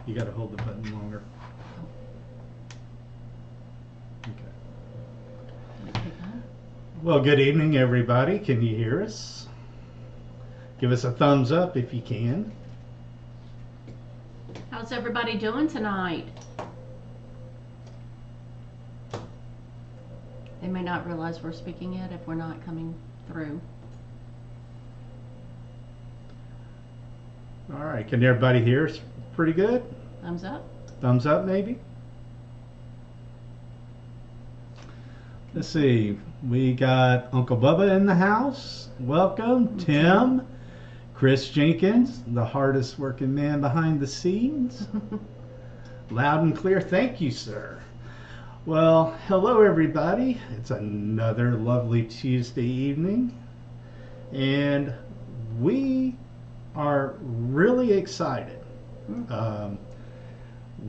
You got to hold the button longer. Okay. Well, good evening, everybody. Can you hear us? Give us a thumbs up if you can. How's everybody doing tonight? They may not realize we're speaking yet if we're not coming through. All right. Can everybody hear us pretty good? Thumbs up? Thumbs up, maybe? Let's see. We got Uncle Bubba in the house. Welcome. Tim. Chris Jenkins, the hardest working man behind the scenes. Loud and clear. Thank you, sir. Well, hello, everybody. It's another lovely Tuesday evening. And we are really excited.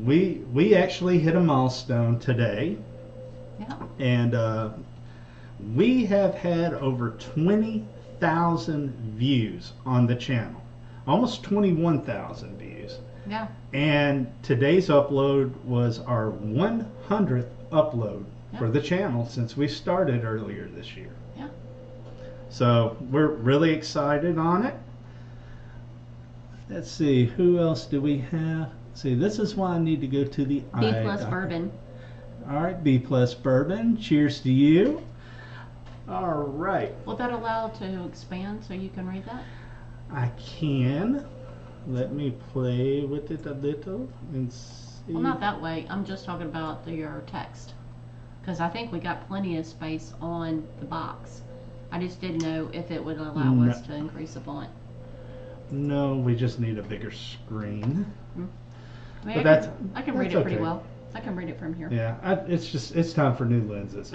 We actually hit a milestone today. Yeah. And we have had over 20,000 views on the channel. Almost 21,000 views. Yeah. And today's upload was our 100th upload for the channel since we started earlier this year. Yeah. So we're really excited on it. Let's see, who else do we have? See, this is why I need to go to the B plus bourbon. All right, B plus bourbon. Cheers to you. All right. Will that allow to expand so you can read that? I can. Let me play with it a little and see. Well, not that way. I'm just talking about your text. Because I think we got plenty of space on the box. I just didn't know if it would allow us to increase the font. No, we just need a bigger screen. I mean, I can read it pretty well. I can read it from here. Yeah, it's time for new lenses.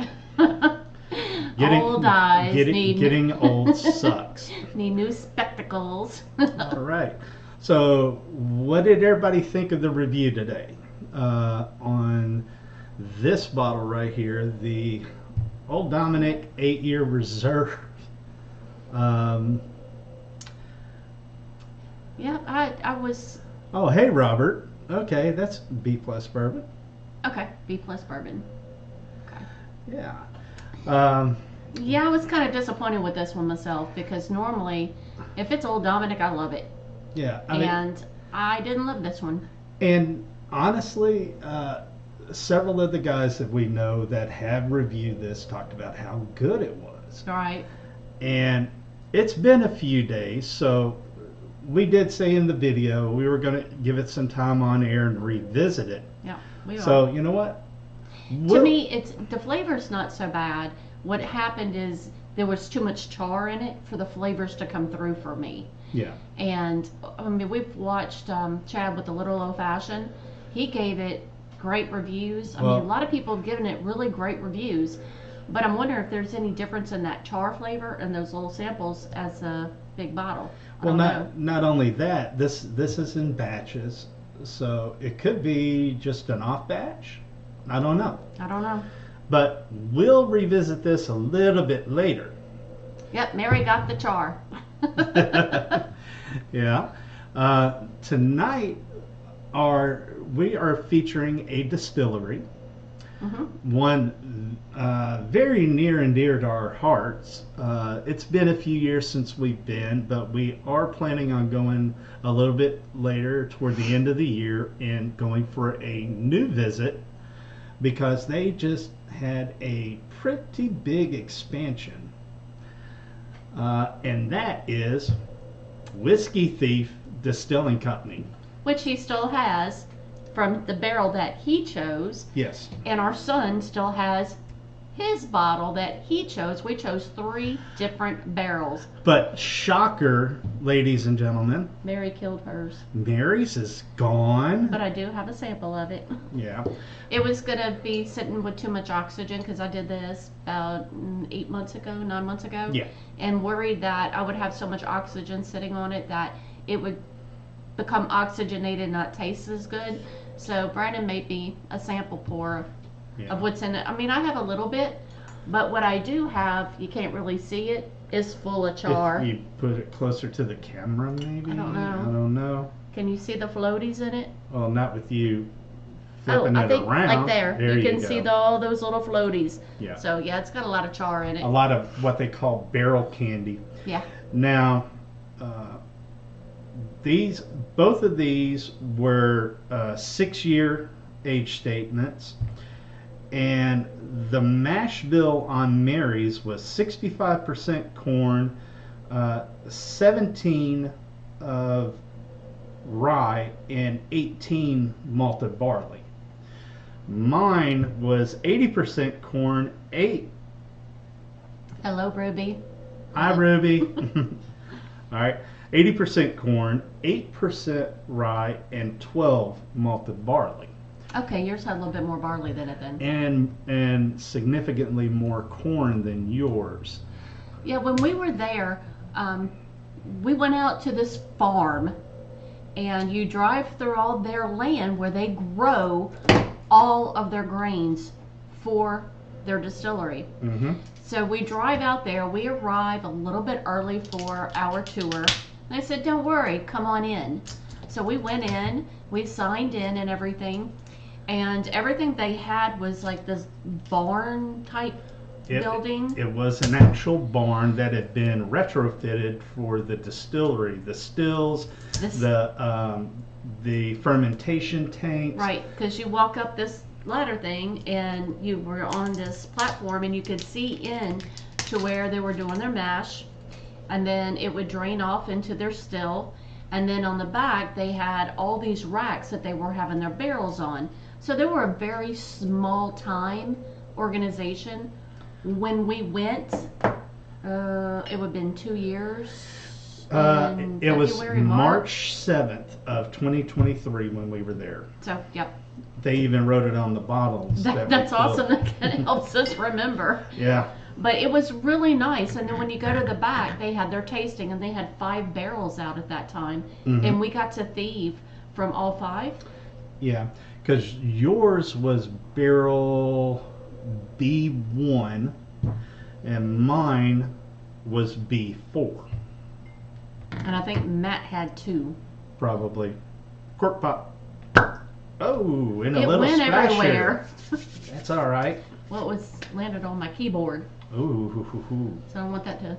Old eyes getting old sucks. Need new spectacles. All right. So, what did everybody think of the review today on this bottle right here, the Old Dominick 8-year reserve? Yeah, I was. Oh, hey, Robert. Okay, that's B plus bourbon. Okay, B plus bourbon. Okay. Yeah. Yeah, I was kind of disappointed with this one myself because normally, if it's Old Dominick, I love it. Yeah. I didn't love this one. And honestly, several of the guys that we know that have reviewed this talked about how good it was. Right. And it's been a few days, so we did say in the video we were going to give it some time on air and revisit it. Yeah, we are. So, you know what? To me, the flavor's not so bad. What happened is there was too much char in it for the flavors to come through for me. Yeah. And I mean, we've watched Chad with the Little Old Fashioned. He gave it great reviews. I mean, a lot of people have given it really great reviews. But I'm wondering if there's any difference in that char flavor and those little samples as a big bottle. Well, not only that, this is in batches, so it could be just an off batch. I don't know. But we'll revisit this a little bit later. Yep, Mary got the char. Yeah. Tonight we are featuring a distillery. One very near and dear to our hearts. It's been a few years since we've been, but we are planning on going a little bit later toward the end of the year and going for a new visit because they just had a pretty big expansion. And that is Whiskey Thief Distilling Company. Which he still has. From the barrel that he chose. Yes. And our son still has his bottle that he chose. We chose 3 different barrels. But shocker, ladies and gentlemen. Mary killed hers. Mary's is gone. But I do have a sample of it. Yeah. It was going to be sitting with too much oxygen because I did this about 9 months ago. Yeah. And worried that I would have so much oxygen sitting on it that it would become oxygenated and not taste as good. So Brandon made me a sample pour of what's in it. I mean, I have a little bit, but what I do have, you can't really see it, is full of char. If you put it closer to the camera, maybe? I don't know. I don't know. Can you see the floaties in it? Well, not with you Oh, flipping I it think around. like there. There You can go. see all those little floaties. Yeah. So yeah, it's got a lot of char in it. A lot of what they call barrel candy. Yeah. Now, both of these were 6-year age statements, and the mash bill on Mary's was 65% corn, 17 of rye, and 18 malted barley. Mine was 80% corn, 8. Hello, Ruby. Hi, Ruby. All right. 80% corn, 8% rye, and 12 malted barley. Okay, yours had a little bit more barley than it then. And significantly more corn than yours. Yeah, when we were there, we went out to this farm, and you drive through all their land where they grow all of their grains for their distillery. Mm-hmm. So we drive out there. We arrive a little bit early for our tour. And I said, don't worry, come on in. So we went in, we signed in and everything. And everything they had was like this barn type building. It was an actual barn that had been retrofitted for the distillery. The stills, the fermentation tanks. Right, because you walk up this ladder thing and you were on this platform and you could see in to where they were doing their mash, and then it would drain off into their still, and then on the back they had all these racks that they were having their barrels on. So they were a very small time organization. When we went, it would have been 2 years. It was March 7th of 2023 when we were there. So, yep. They even wrote it on the bottles. That's awesome. That kind of helps us remember. Yeah. But it was really nice. And then when you go to the back, they had their tasting, and they had 5 barrels out at that time. Mm-hmm. And we got to thieve from all 5. Yeah, because yours was barrel B1 and mine was B4. And I think Matt had 2. Probably. Cork pop. Oh, and a it little went splasher. Everywhere. That's all right. Well, it was landed on my keyboard. Ooh. So I don't want that to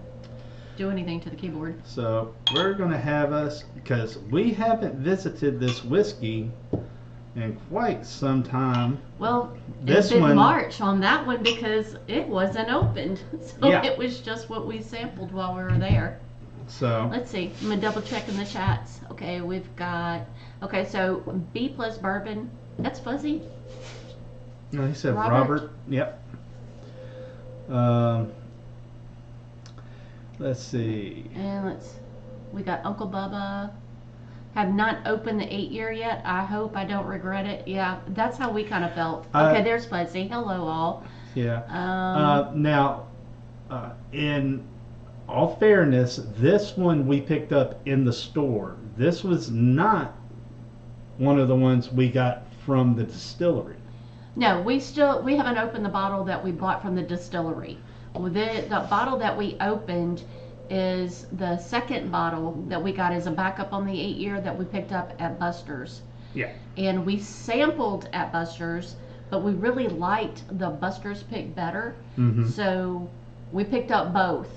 do anything to the keyboard. So we're going to have us, because we haven't visited this whiskey in quite some time. Well, this it's been one, March on that one because it wasn't opened. So yeah. It was just what we sampled while we were there. So let's see. I'm going to double check in the chats. Okay, we've got... Okay, so B plus bourbon. That's fuzzy. No, he said Robert. Yep. Let's see. And we got Uncle Bubba. Have not opened the 8-year yet. I hope I don't regret it. Yeah, that's how we kind of felt. Okay, there's Fuzzy. Hello, all. Yeah. Now, in all fairness, this one we picked up in the store. This was not one of the ones we got from the distillery. No, we haven't opened the bottle that we bought from the distillery. The bottle that we opened is the second bottle that we got as a backup on the 8-year that we picked up at Buster's. Yeah. And we sampled at Buster's, but we really liked the Buster's pick better. Mm-hmm. So we picked up both.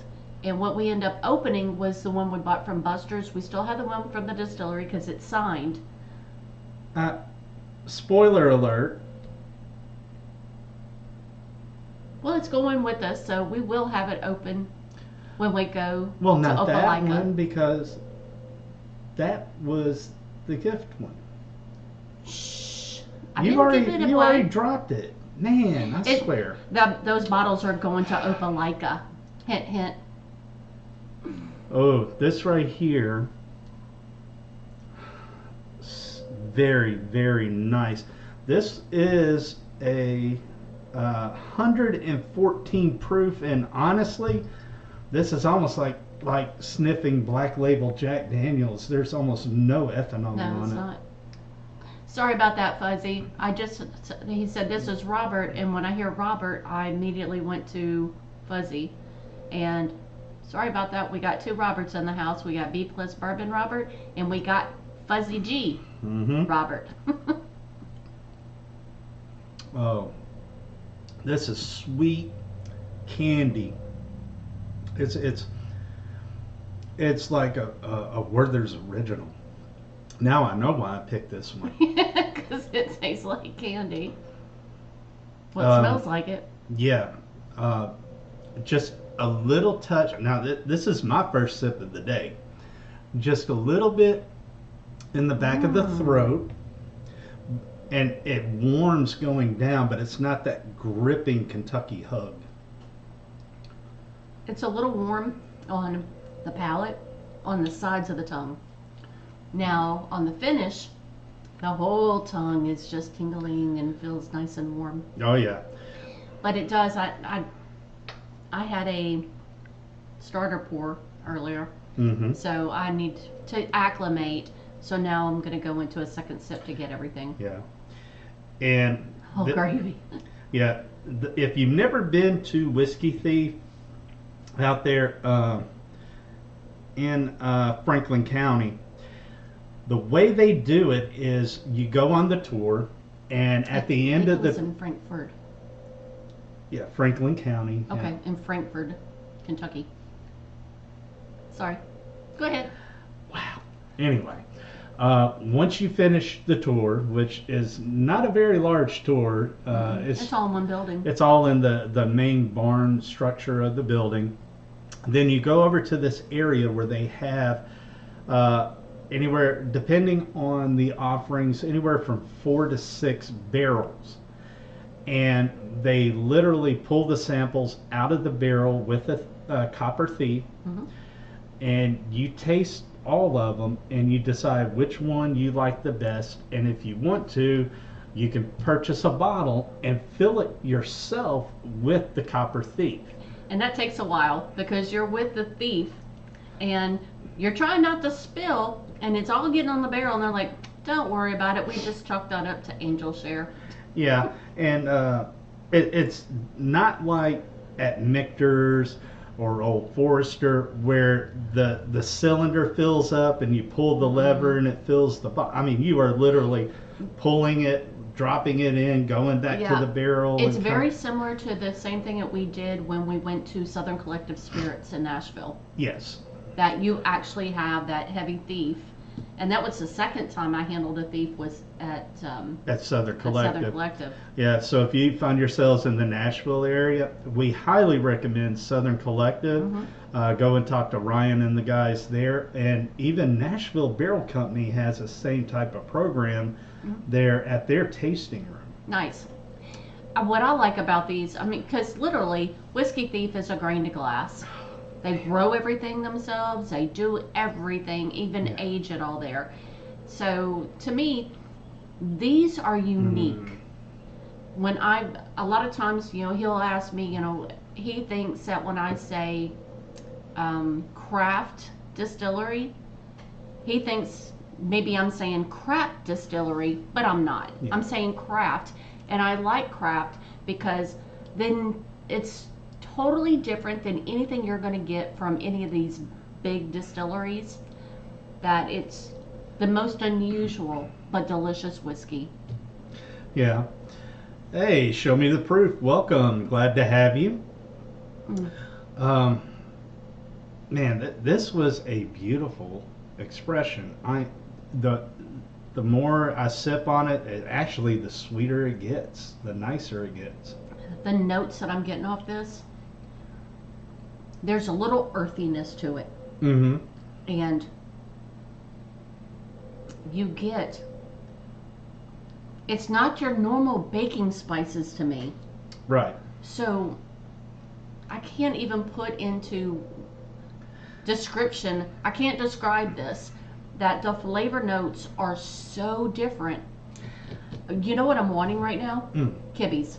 And what we ended up opening was the one we bought from Buster's. We still have the one from the distillery because it's signed. Spoiler alert. Well, it's going with us, so we will have it open when we go to Opelika. That one, because that was the gift one. Shh. You already dropped it. Man, I swear. Those bottles are going to Opelika. Hint, hint. Oh, this right here. Very, very nice. This is a 114 proof, and honestly, this is almost like sniffing Black Label Jack Daniels. There's almost no ethanol on it. No, it's not. Sorry about that, Fuzzy. He said this is Robert, and when I hear Robert, I immediately went to Fuzzy. And sorry about that. We got 2 Roberts in the house. We got B plus Bourbon Robert, and we got Fuzzy G, Mm-hmm. Robert. Oh, this is sweet candy. It's it's it's like a Werther's original. Now I know why I picked this one. Because it tastes like candy. Well, it Um, smells like it. Yeah, uh, just a little touch. Now this is my first sip of the day. Just a little bit in the back of the throat, and it warms going down, but it's not that gripping Kentucky hug. It's a little warm on the palate, on the sides of the tongue. Now, on the finish, the whole tongue is just tingling and feels nice and warm. Oh yeah. But it does. I had a starter pour earlier, Mm-hmm. so I need to acclimate. So now I'm going to go into a second sip to get everything. Yeah. And Oh, gravy. yeah, if you've never been to Whiskey Thief out there in Franklin County, the way they do it is you go on the tour, and at the end of It was the in Frankfurt. yeah, Franklin County. Okay, Yeah. in Frankfurt, Kentucky. Sorry. Go ahead. Wow. Anyway, once you finish the tour, which is not a very large tour, It's all in one building. it's all in the main barn structure of the building. Then you go over to this area where they have anywhere, depending on the offerings, anywhere from 4 to 6 barrels. And they literally pull the samples out of the barrel with a copper thief, Mhm. and you taste all of them, and you decide which one you like the best. And if you want to, you can purchase a bottle and fill it yourself with the copper thief. And that takes a while because you're with the thief and you're trying not to spill, and it's all getting on the barrel, and they're like, don't worry about it. We just chalked that up to angel share. Yeah, and it's not like at Michter's or Old Forester where the cylinder fills up and you pull the lever and it fills the bottle. I mean, you are literally pulling it, dropping it in, going back to the barrel. It's and very similar to the same thing that we did when we went to Southern Collective Spirits in Nashville. Yes. That you actually have that heavy thief. And that was the second time I handled a thief was at Southern Collective. Southern Collective. Yeah, so if you find yourselves in the Nashville area, we highly recommend Southern Collective. Mm-hmm. Go and talk to Ryan and the guys there. And even Nashville Barrel Company has the same type of program there at their tasting room. Nice. What I like about these, I mean, because literally, Whiskey Thief is a grain to glass. They grow everything themselves. They do everything, even age it all there. So to me, these are unique. When a lot of times, he'll ask me, he thinks that when I say craft distillery, he thinks maybe I'm saying craft distillery, but I'm not. Yeah. I'm saying craft, and I like craft because then it's totally different than anything you're going to get from any of these big distilleries. That it's the most unusual but delicious whiskey. Yeah. Hey, show me the proof. Welcome. Glad to have you. Man, this was a beautiful expression. The more I sip on it, actually the sweeter it gets, the nicer it gets. The notes that I'm getting off this, there's a little earthiness to it. Mm-hmm. And you get, it's not your normal baking spices to me. Right. So I can't even put into description, I can't describe this, that the flavor notes are so different. You know what I'm wanting right now? Kibbies.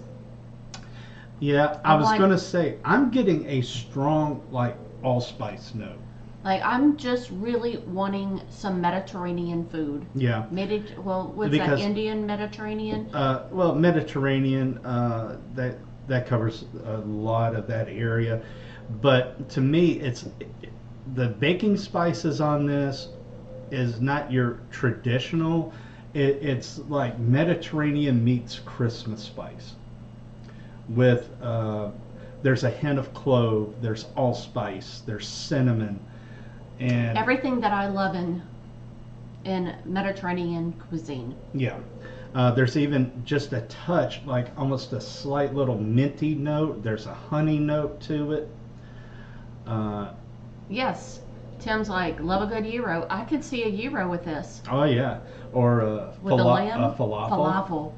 Yeah, I was going to say, I'm getting a strong, allspice note. Like, I'm just really wanting some Mediterranean food. Yeah. What's that, Indian Mediterranean? Well, Mediterranean, that covers a lot of that area. But to me, it's the baking spices on this is not your traditional. It's like Mediterranean meets Christmas spice. With there's a hint of clove, there's allspice, there's cinnamon, and Everything that I love in Mediterranean cuisine. yeah. There's even just a touch, like almost a slight little minty note. There's a honey note to it. Yes, Tim's like, love a good gyro. I could see a gyro with this. Oh yeah, or a, With the lamb? a falafel. Falafel.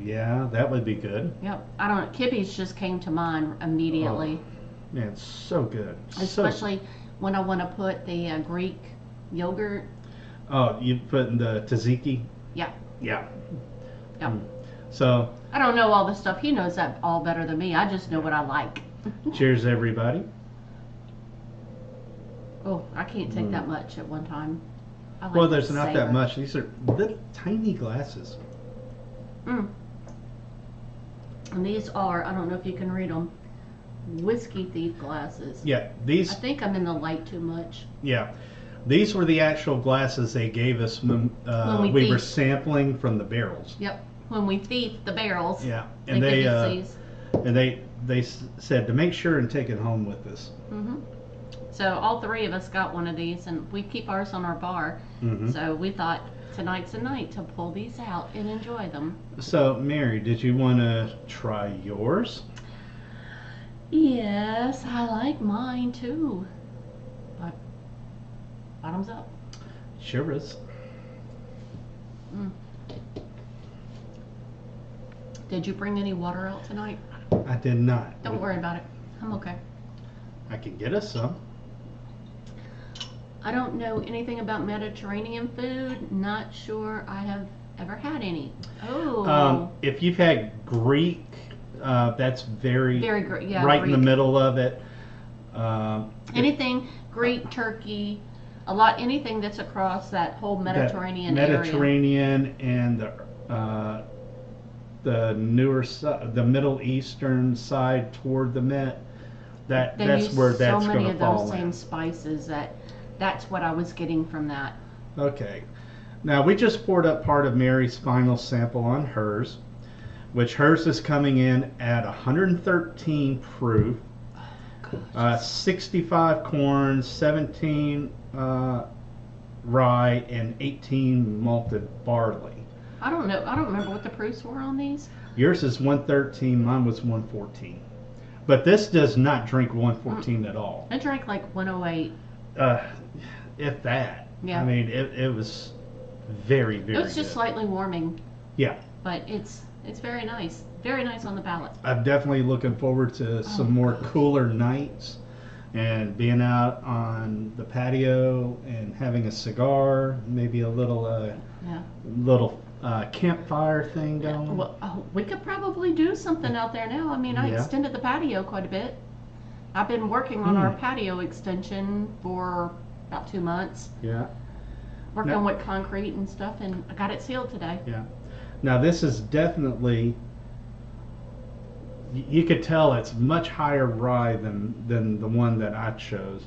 Yeah, that would be good. Yep. I don't know. Kibbe's just came to mind immediately. Oh, man, it's so good. Especially when I want to put the Greek yogurt. Oh, you put in the tzatziki? Yeah. Yeah. Yep. So, I don't know all the stuff. He knows that all better than me. I just know what I like. cheers, everybody. Oh, I can't take that much at one time. I like Well, to there's not savor. that much. These are little tiny glasses. Mm. And these are, I don't know if you can read them, Whiskey Thief glasses. Yeah, I these. think I'm in the light too much. Yeah, these were the actual glasses they gave us when we were thieved. sampling from the barrels. Yep. When we thief the barrels, Yeah, they and give us these. they said to make sure and take it home with us. Hmm. So all three of us got one of these, and we keep ours on our bar. Mhm. So we thought tonight's the night to pull these out and enjoy them. So, Mary, did you want to try yours? Yes, I like mine too. But bottoms up. Sure is. Mm. Did you bring any water out tonight? I did not. Don't worry about it. I'm okay. I can get us some. I don't know anything about Mediterranean food. Not sure I have ever had any. Oh. If you've had Greek, that's very Very yeah. right Greek. in the middle of it. Anything Greek, Turkey, anything that's across that whole Mediterranean Mediterranean and the newer the Middle Eastern side toward the Met. They That's use where that's so going many to of fall those in. same spices that's what I was getting from that. Okay. Now we just poured up part of Mary's final sample on hers, which hers is coming in at 113 proof, 65 corn, 17 rye, and 18 malted barley. I don't know. I don't remember what the proofs were on these. Yours is 113, mine was 114. But this does not drink 114 at all. I drank like 108. If that. Yeah. I mean, it was very, very It was just good. slightly warming, Yeah. but it's very nice. Very nice on the palate. I'm definitely looking forward to some more cooler nights and being out on the patio and having a cigar, maybe a little campfire thing going. Well, we could probably do something out there now. I mean, I Yeah. extended the patio quite a bit. I've been working on our patio extension for about 2 months. Yeah. Working No. with concrete and stuff, and I got it sealed today. Yeah. Now this is definitely, you could tell it's much higher rye than the one that I chose.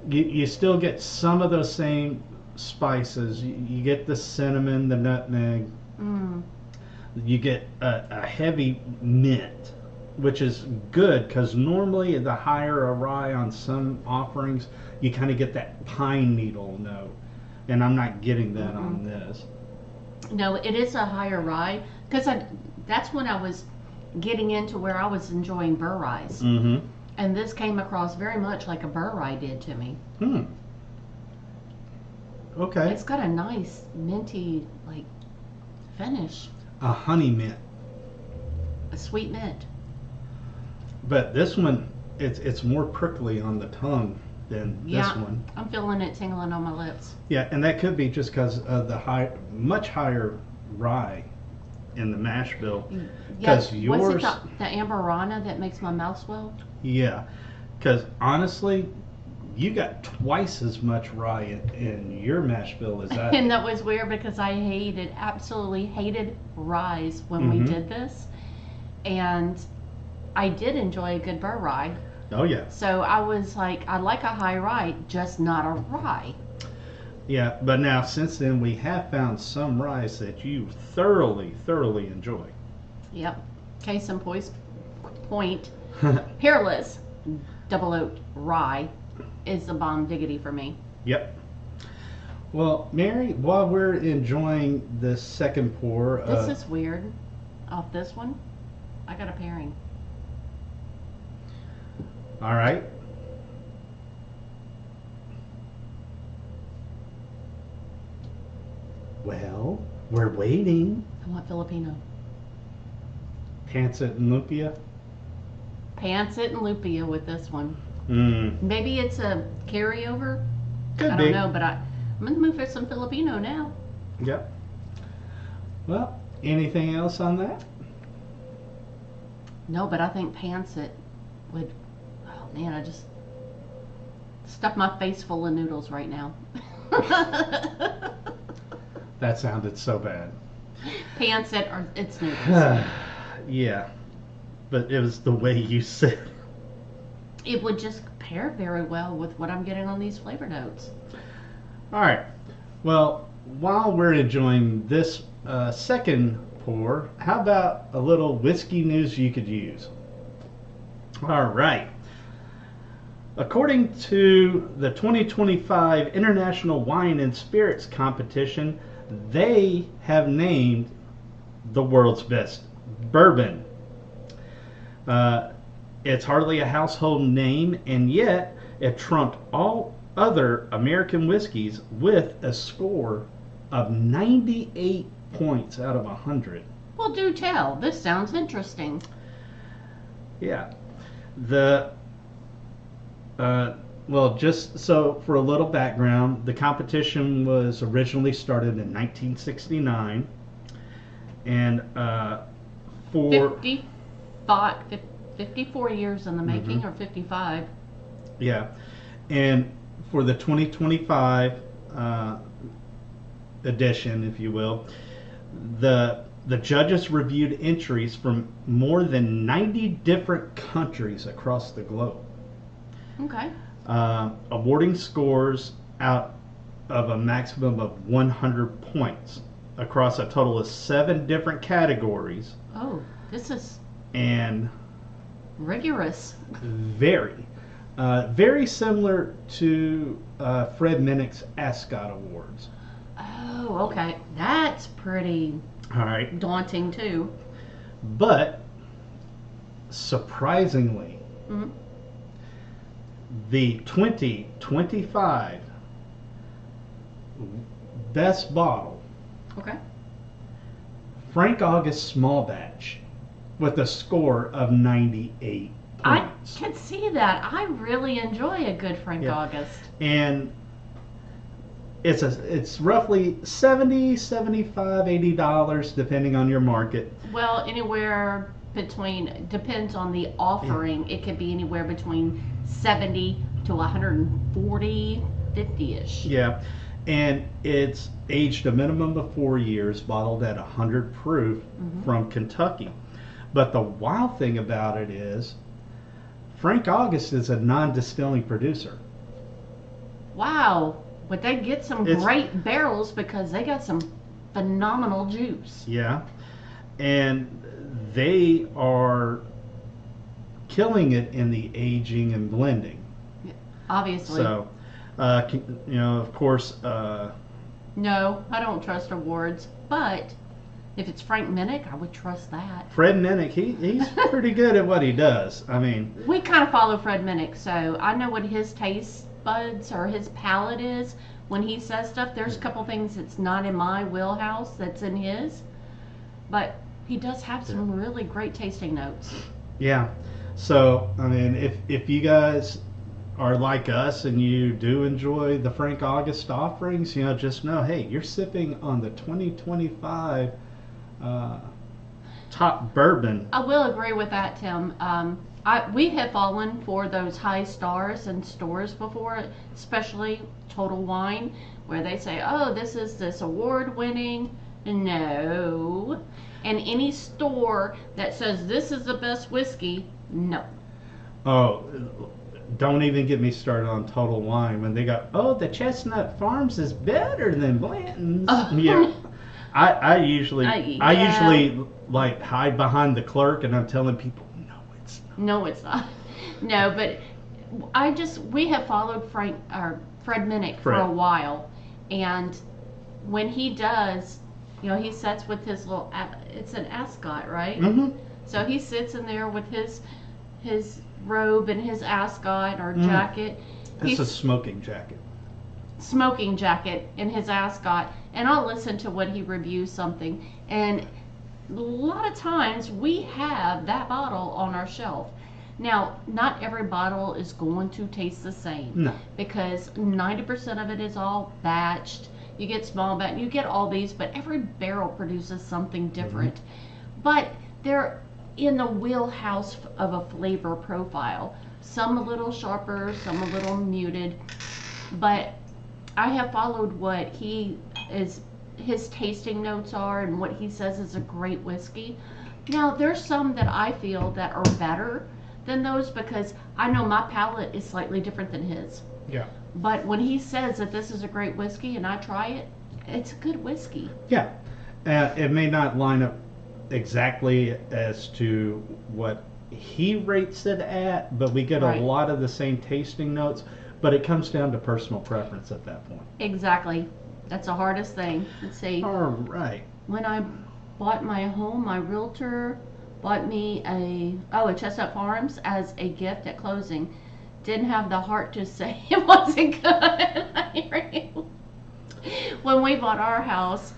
You still get some of those same spices. You get the cinnamon, the nutmeg. Mm. You get a heavy mint, which is good because normally the higher a rye on some offerings, you kind of get that pine needle note, and I'm not getting that on this. No, it is a higher rye because that's when I was getting into where I was enjoying burr ryes, Mm-hmm. and this came across very much like a burr rye did to me. Okay. It's got a nice minty like finish, A honey mint. a sweet mint. But this one, it's more prickly on the tongue than this one. I'm feeling it tingling on my lips. Yeah, and that could be just because of the much higher rye in the mash bill. Yeah, Because yours, was it the Amberana that makes my mouth swell? yeah. Because honestly, you got twice as much rye in your mash bill as I And did. that was weird because I absolutely hated rye when we did this. And I did enjoy a good burr rye. Oh yeah. So I was like, I like a high rye, just not a rye. Yeah, but now since then we have found some rye that you thoroughly enjoy. Yep. Case in point, Peerless Double Oak Rye is the bomb diggity for me. Yep. Well, Mary, while we're enjoying this second pour, This is weird. Off this one, I got a pairing. all right. Well, we're waiting. I want Filipino. Pancit and Lupia. Pancit and Lupia with this one. Mm, Maybe it's a carryover. could I be. don't know, but I'm gonna move for some Filipino now. Yep. Well, anything else on that? No, but I think Pancit would. Oh man, I just stuck my face full of noodles right now. That sounded so bad. Pancit or it's noodles. Yeah, but it was the way you said it. It would just pair very well with what I'm getting on these flavor notes. All right. Well, while we're enjoying this second pour, how about a little whiskey news you could use? All right. According to the 2025 International Wine and Spirits Competition, they have named the world's best bourbon. It's hardly a household name, and yet it trumped all other American whiskeys with a score of 98 points out of 100. Well, do tell. This sounds interesting. Yeah. Well, just so for a little background, the competition was originally started in 1969, and for 54 years in the making, or 55. yeah, and for the 2025 edition, if you will, the judges reviewed entries from more than 90 different countries across the globe. Okay. Awarding scores out of a maximum of 100 points across a total of 7 different categories, This is and rigorous. very similar to Fred Minnick's Ascot Awards. Oh, okay. That's pretty All right, daunting too. but surprisingly, Mhm. the 2025 best bottle, Okay. Frank August Small Batch, with a score of 98 points. I can see that. I really enjoy a good Frank Yeah. August. And it's roughly 70, 75, $80 depending on your market. Well, anywhere between, depends on the offering. It could be anywhere between 70 to 140, 50-ish. Yeah. And it's aged a minimum of 4 years, bottled at 100 proof from Kentucky. But the wild thing about it is Frank August is a non-distilling producer. Wow. But they get some great barrels because they got some phenomenal juice. Yeah. And they are killing it in the aging and blending. Obviously. So, of course, No, I don't trust awards. But if it's Frank Minnick, I would trust that. Fred Minnick, he's pretty good at what he does. I mean, We kind of follow Fred Minnick, so I know what his taste buds or his palate is when he says stuff. There's a couple things that's not in my wheelhouse that's in his, but he does have some really great tasting notes. yeah. So, I mean, if you guys are like us and you do enjoy the Frank August offerings, just know, hey, you're sipping on the 2025 top bourbon. I will agree with that, Tim. We have fallen for those high stars in stores before, especially Total Wine, where they say, oh, this is this award winning. No. And any store that says this is the best whiskey, no. Oh, don't even get me started on Total Wine when they go, oh, the Chestnut Farms is better than Blanton's. Yeah. I usually like hide behind the clerk and I'm telling people, no, it's not. No, it's not. No, but we have followed Fred Minnick for a while, and when he does, he sits with his little, it's an ascot, right? Mm-hmm. So he sits in there with his robe and his ascot or jacket. It's a smoking jacket. Smoking jacket in his ascot, and I'll listen to what he reviews something, and a lot of times we have that bottle on our shelf. Now, not every bottle is going to taste the same. No. Because 90% of it is all batched. You get small batch, you get all these, but every barrel produces something different. But they're in the wheelhouse of a flavor profile. Some a little sharper, some a little muted. But I have followed what his tasting notes are and what he says is a great whiskey. Now, there's some that I feel that are better than those because I know my palate is slightly different than his. Yeah. But when he says that this is a great whiskey and I try it, it's a good whiskey. Yeah. It may not line up exactly as to what he rates it at, but we get a lot of the same tasting notes, but it comes down to personal preference at that point. Exactly. That's the hardest thing. Let's see. All right. When I bought my home, my realtor bought me a Chestnut Farms as a gift at closing. Didn't have the heart to say it wasn't good. When we bought our house,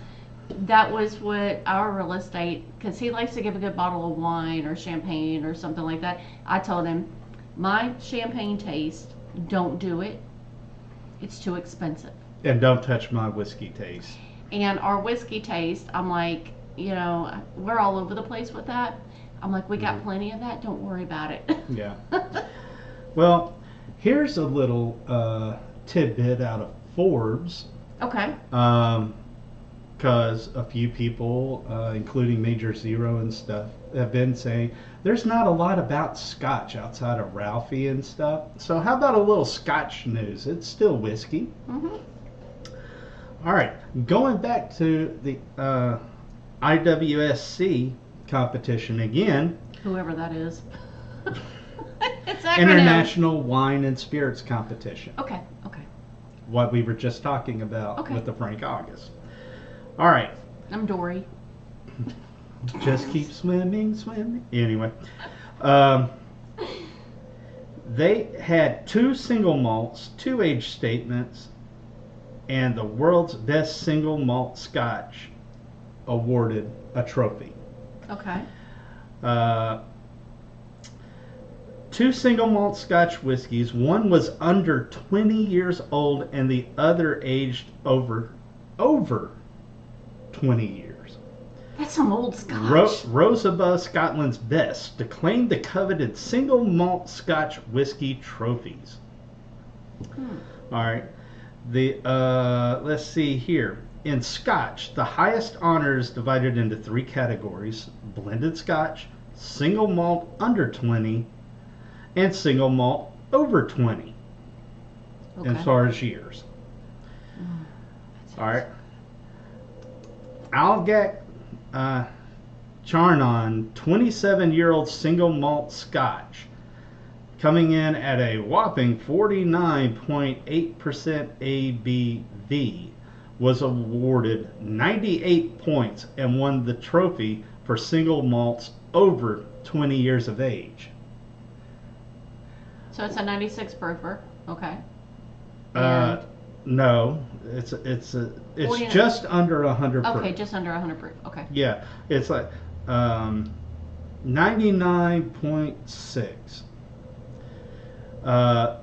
that was what our real estate, because he likes to give a good bottle of wine or champagne or something like that. I told him, my champagne taste, don't do it. It's too expensive. And don't touch my whiskey taste. And our whiskey taste, I'm like, we're all over the place with that. I'm like, we got plenty of that. Don't worry about it. Yeah. Well, here's a little tidbit out of Forbes. Okay. Because a few people, including Major Zero and stuff, have been saying there's not a lot about Scotch outside of Ralphie and stuff. So how about a little Scotch news? It's still whiskey. Mm-hmm. All right. Going back to the IWSC competition again. Whoever that is. It's International Wine and Spirits Competition. Okay. What we were just talking about with the Frank August. All right. I'm Dory. Just keep swimming. Anyway, they had 2 single malts, 2 age statements, and the world's best single malt Scotch awarded a trophy. Okay. 2 single malt Scotch whiskeys. One was under 20 years old, and the other aged over 20 years. That's some old Scotch. Rose above Scotland's best to claim the coveted single malt Scotch whiskey trophies. All right. Let's see here. In Scotch, the highest honor is divided into 3 categories: blended Scotch, single malt under 20, and single malt over 20. As far as years. All right. Algach Charnon 27-year-old single malt Scotch, coming in at a whopping 49.8% ABV, was awarded 98 points and won the trophy for single malts over 20 years of age. So it's a 96 proofer. Okay. No, it's just under 100 proof. Okay, just under 100 proof. Okay. Yeah, it's like 99.6.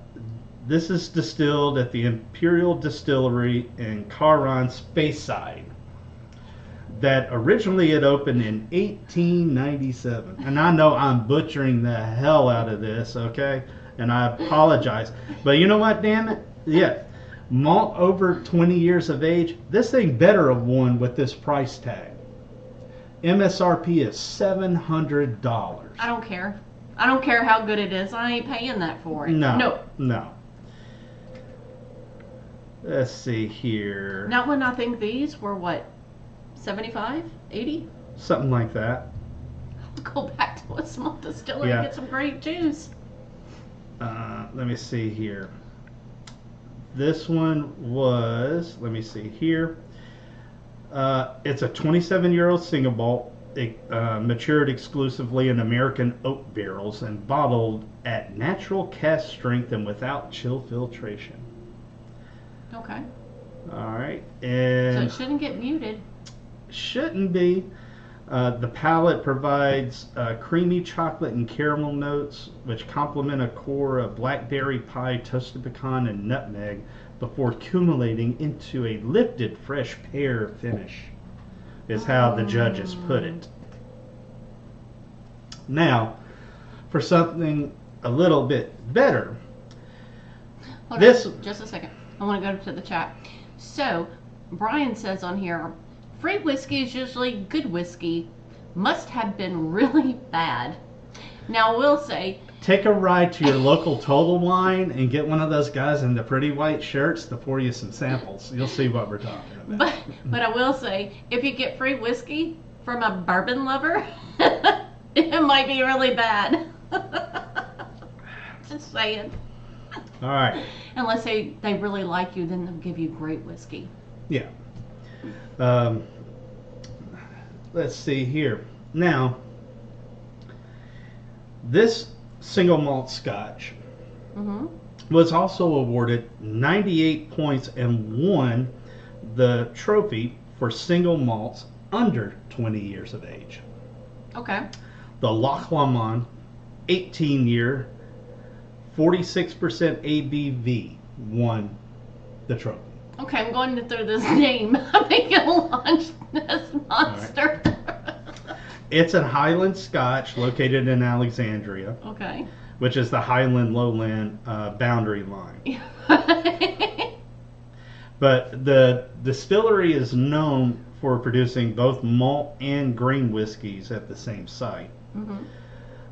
This is distilled at the Imperial Distillery in Caron, Speyside, that originally had opened in 1897. And I know I'm butchering the hell out of this, okay? And I apologize. But you know what, damn it? Yeah, malt over 20 years of age, this thing better have won with this price tag. MSRP is $700. I don't care. I don't care how good it is. I ain't paying that for it. No. Let's see here. Now, when I think these were what, 75, 80? Something like that. I'll go back to a small distillery and get some grape juice. Let me see here. This one was, let me see here. It's a 27-year-old single malt. It matured exclusively in American oak barrels and bottled at natural cask strength and without chill filtration. Okay. All right. And so it shouldn't get muted. Shouldn't be. The palate provides creamy chocolate and caramel notes, which complement a core of blackberry pie, toasted pecan, and nutmeg before accumulating into a lifted fresh pear finish, is how the judges put it. Now, for something a little bit better, Hold on, just a second. I want to go to the chat. So, Brian says on here, free whiskey is usually good whiskey. Must have been really bad. Now, I will say, take a ride to your local Total Wine and get one of those guys in the pretty white shirts to pour you some samples. You'll see what we're talking about. But I will say, if you get free whiskey from a bourbon lover, it might be really bad. Just saying. All right. Unless they really like you, then they'll give you great whiskey. Yeah. Let's see here. Now, this single malt scotch was also awarded 98 points and won the trophy for single malts under 20 years of age. Okay. The Loch Lomond 18-year 46% ABV won the trophy. Okay, I'm going to throw this name. I'm making a launch this monster. Right. It's a Highland Scotch located in Alexandria. Okay. Which is the Highland Lowland boundary line. But the distillery is known for producing both malt and grain whiskeys at the same site.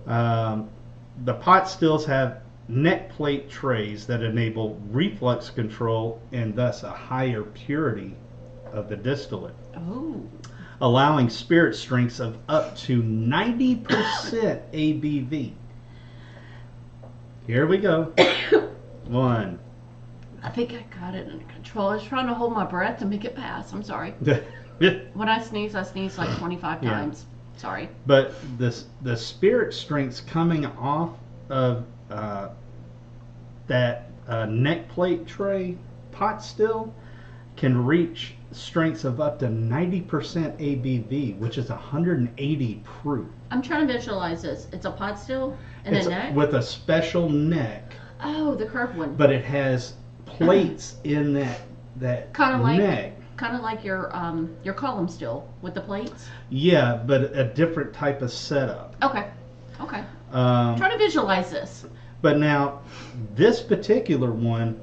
The pot stills have neck plate trays that enable reflux control and thus a higher purity of the distillate. Oh. Allowing spirit strengths of up to 90% ABV. Here we go. One. I think I got it under control. I was trying to hold my breath to make it pass. I'm sorry. When I sneeze like 25 times. Sorry. But the spirit strengths coming off of that neck plate tray pot still can reach strengths of up to 90% ABV, which is 180 proof. I'm trying to visualize this. It's a pot still and a neck? With a special neck. Oh, the curved one. But it has plates in that neck. Kind of like your column still with the plates? Yeah, but a different type of setup. Okay. Try to visualize this. But now, this particular one,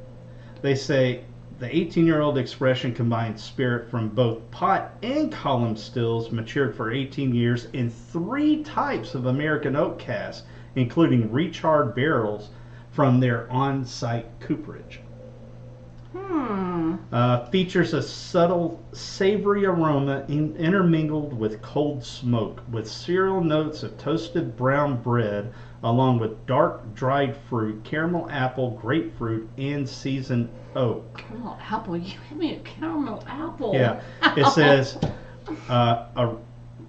they say the 18-year-old expression combines spirit from both pot and column stills matured for 18 years in 3 types of American oak casks, including recharred barrels from their on-site cooperage. Features a subtle savory aroma intermingled with cold smoke, with cereal notes of toasted brown bread, along with dark dried fruit, caramel apple, grapefruit, and seasoned oak. Caramel apple? You gave me a caramel apple. Yeah. It says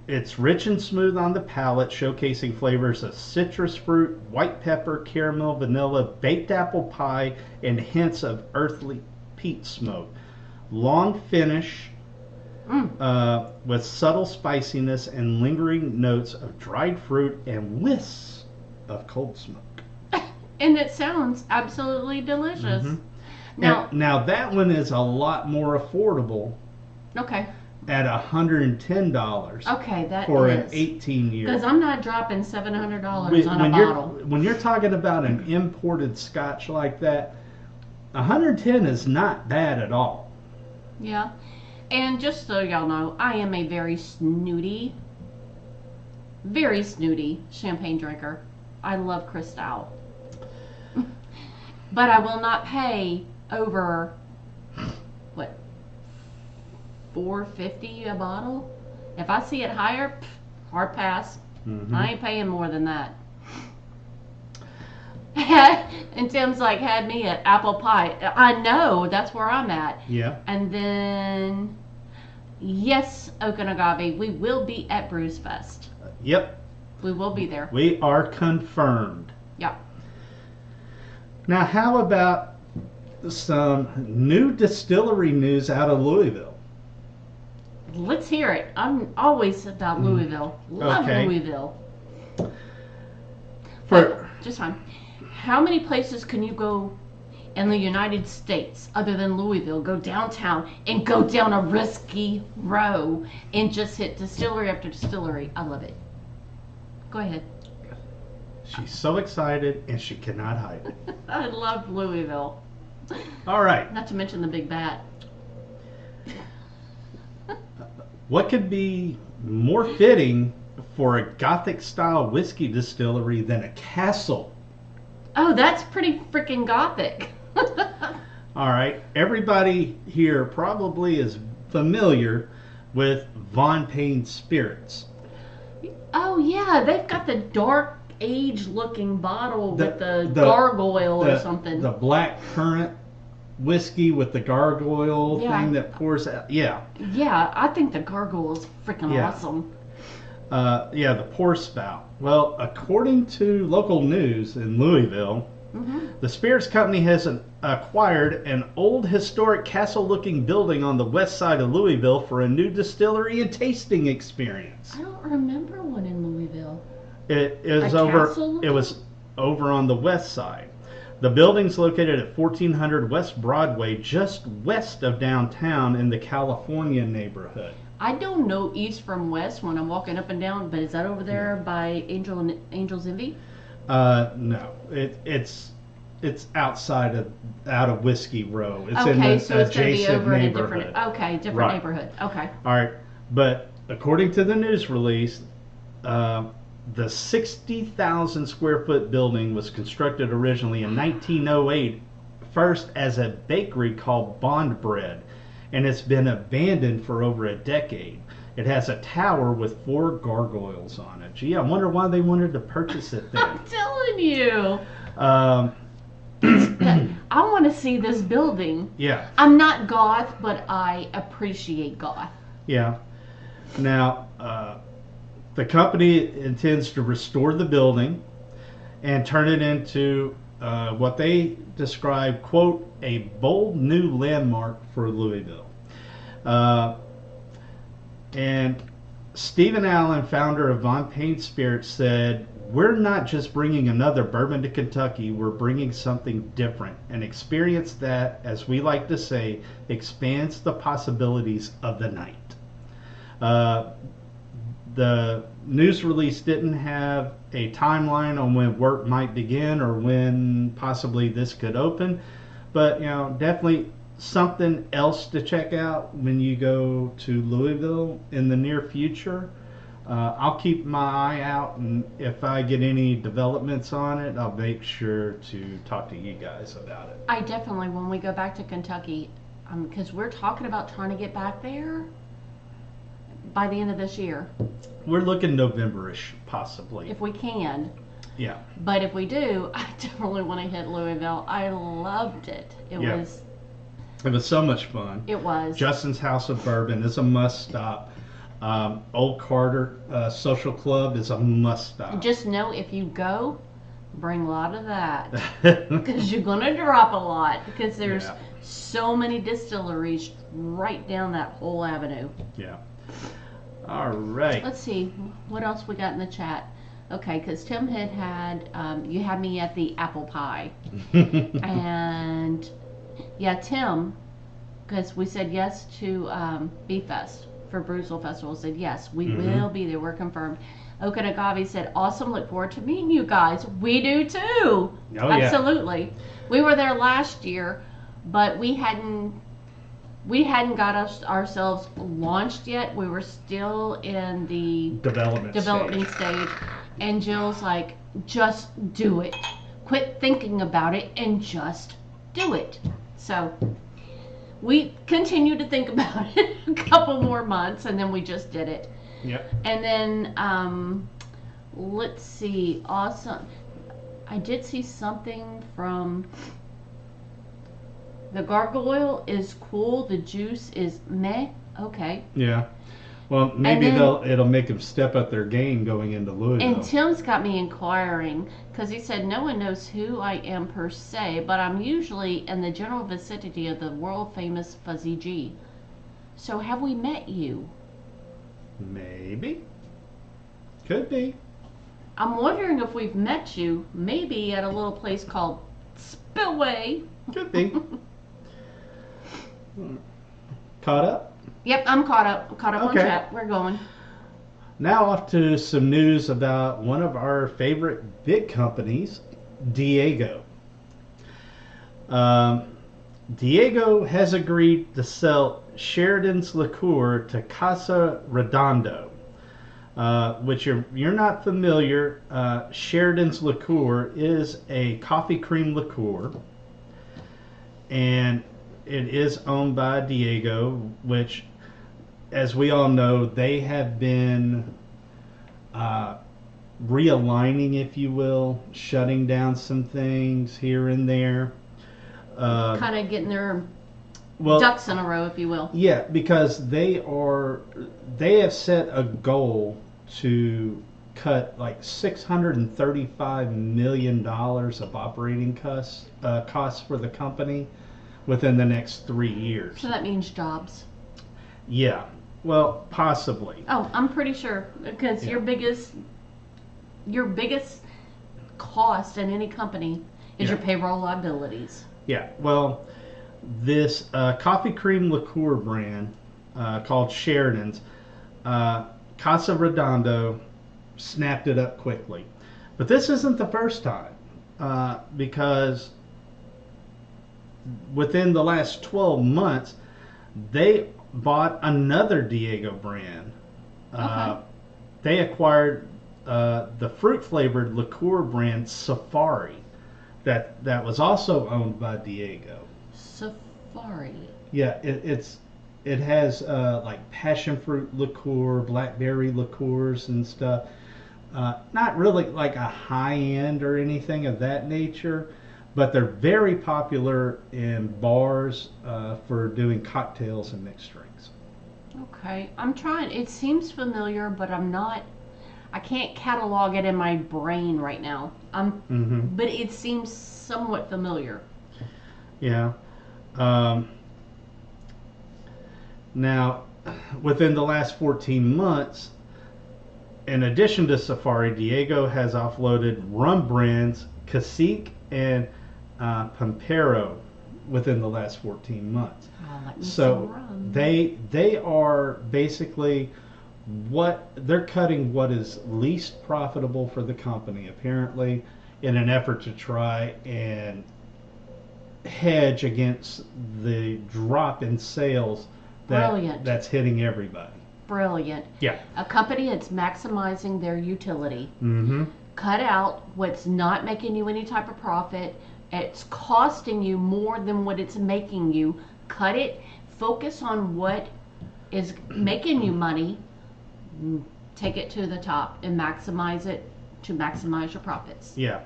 it's rich and smooth on the palate, showcasing flavors of citrus fruit, white pepper, caramel, vanilla, baked apple pie, and hints of earthly peat smoke. Long finish with subtle spiciness and lingering notes of dried fruit and wisps of cold smoke. And it sounds absolutely delicious. Now that one is a lot more affordable. Okay. At $110. Okay, for an 18-year. Because I'm not dropping $700 on a bottle. When you're talking about an imported Scotch like that, 110 is not bad at all. Yeah. And just so y'all know, I am a very snooty champagne drinker. I love Cristal. But I will not pay over, what, $4.50 a bottle? If I see it higher, hard pass. Mm-hmm. I ain't paying more than that. And Tim's like, had me at apple pie. I know, that's where I'm at. Yeah. And then, yes, Okanagave, we will be at Brews Fest. Yep. We will be there. We are confirmed. Yep. Now, how about some new distillery news out of Louisville? Let's hear it. I'm always about Louisville. Love Okay. Louisville. Just fine. How many places can you go in the United States other than Louisville, go downtown and go down a risky row and just hit distillery after distillery? I love it. Go ahead. She's so excited and she cannot hide it. I love Louisville. All right. Not to mention the big bat. What could be more fitting for a Gothic style whiskey distillery than a castle? Oh, that's pretty freaking Gothic. All right. Everybody here probably is familiar with Von Payne spirits. Oh, yeah. They've got the dark aged looking bottle with the gargoyle or something. The black currant whiskey with the gargoyle Yeah. thing that pours out. Yeah. Yeah, I think the gargoyle is freaking Yeah. awesome. Yeah, the pour spout. Well, according to local news in Louisville, the spirits company has acquired an old historic castle-looking building on the west side of Louisville for a new distillery and tasting experience. I don't remember one in Louisville. It castle? was over on the west side. The building's located at 1400 West Broadway, just west of downtown in the California neighborhood. I don't know east from west when I'm walking up and down, but is that over there by Angel's Envy? No, it's out of Whiskey Row. It's in Okay, the so it's going to be adjacent over in a neighborhood. different Right. neighborhood. Okay. All right, but according to the news release, the 60,000 square foot building was constructed originally in 1908, first as a bakery called Bond Bread, and it's been abandoned for over a decade. It has a tower with 4 gargoyles on it. Gee, I wonder why they wanted to purchase it then. I'm telling you. Um, I want to see this building. yeah, I'm not goth, but I appreciate goth. yeah. Now, the company intends to restore the building and turn it into what they describe, quote, a bold new landmark for Louisville. And Stephen Allen, founder of Von Payne Spirits, said, "We're not just bringing another bourbon to Kentucky, we're bringing something different, an experience that, as we like to say, expands the possibilities of the night." The news release didn't have a timeline on when work might begin or when possibly this could open, but definitely something else to check out when you go to Louisville in the near future. I'll keep my eye out, and if I get any developments on it, I'll make sure to talk to you guys about it. I definitely, when we go back to Kentucky, because we're talking about trying to get back there by the end of this year, We're looking November-ish, possibly. if we can. Yeah. But if we do, I definitely want to hit Louisville. I loved it. It Yeah. was so much fun. It was. Justin's House of Bourbon is a must-stop. Old Carter Social Club is a must-stop. Just know if you go, bring a lot of that. Because you're going to drop a lot. Because there's Yeah. so many distilleries right down that whole avenue. Yeah. All right. Let's see. What else we got in the chat? Okay, because Tim had you had me at the apple pie. And yeah, Tim, because we said yes to Beef Fest for Bruceville Festival, said yes, we will be there. We're confirmed. Okanagave said, awesome, look forward to meeting you guys. We do too. Oh, yeah. Absolutely. We were there last year, but we hadn't got ourselves launched yet. We were still in the Development developing stage. And Jill's like, just do it. Quit thinking about it and just do it. So we continued to think about it a couple more months, and then we just did it. Yep. And then let's see. Awesome. I did see something from the gargoyle is cool. The juice is meh. Okay. Yeah. Well, maybe it'll make them step up their game going into Louisville. And Tim's got me inquiring because he said no one knows who I am per se, but I'm usually in the general vicinity of the world famous Fuzzy G. So have we met you? Maybe. Could be. I'm wondering if we've met you, maybe at a little place called Spillway. Could be. Caught up? Yep, I'm caught up. Caught up Okay. on chat. We're going. Now off to some news about one of our favorite big companies, Diego. Diego has agreed to sell Sheridan's liqueur to Casa Redondo, which you're not familiar. Sheridan's liqueur is a coffee cream liqueur, and it is owned by Diego, which, as we all know, they have been realigning, if you will, shutting down some things here and there. Kind of getting their ducks in a row, if you will. Yeah, because they have set a goal to cut like $635 million of operating costs for the company within the next 3 years. So that means jobs. Yeah, well, possibly. Oh, I'm pretty sure because Yeah. your biggest cost in any company is Yeah. your payroll liabilities. Yeah, well, this coffee cream liqueur brand called Sheridan's, Casa Redondo snapped it up quickly. But this isn't the first time, because within the last 12 months, they bought another Diego brand. Okay. They acquired the fruit-flavored liqueur brand Safari that was also owned by Diego. Safari. Yeah, it has like passion fruit liqueur, blackberry liqueurs and stuff. Not really like a high end or anything of that nature, but they're very popular in bars for doing cocktails and mixed drinks. Okay, I'm trying. It seems familiar, but I can't catalog it in my brain right now. But it seems somewhat familiar. Yeah. Now, within the last 14 months, in addition to Safari, Diego has offloaded rum brands Cacique and Pampero within the last 14 months. Oh, like me some So rum. they are basically they're cutting what is least profitable for the company, apparently, in an effort to try and hedge against the drop in sales that's hitting everybody. Brilliant. Yeah. A company that's maximizing their utility. Mm-hmm. Cut out what's not making you any type of profit. It's costing you more than what it's making you. Cut it. Focus on what is making you money. Take it to the top and maximize it to maximize your profits. Yeah.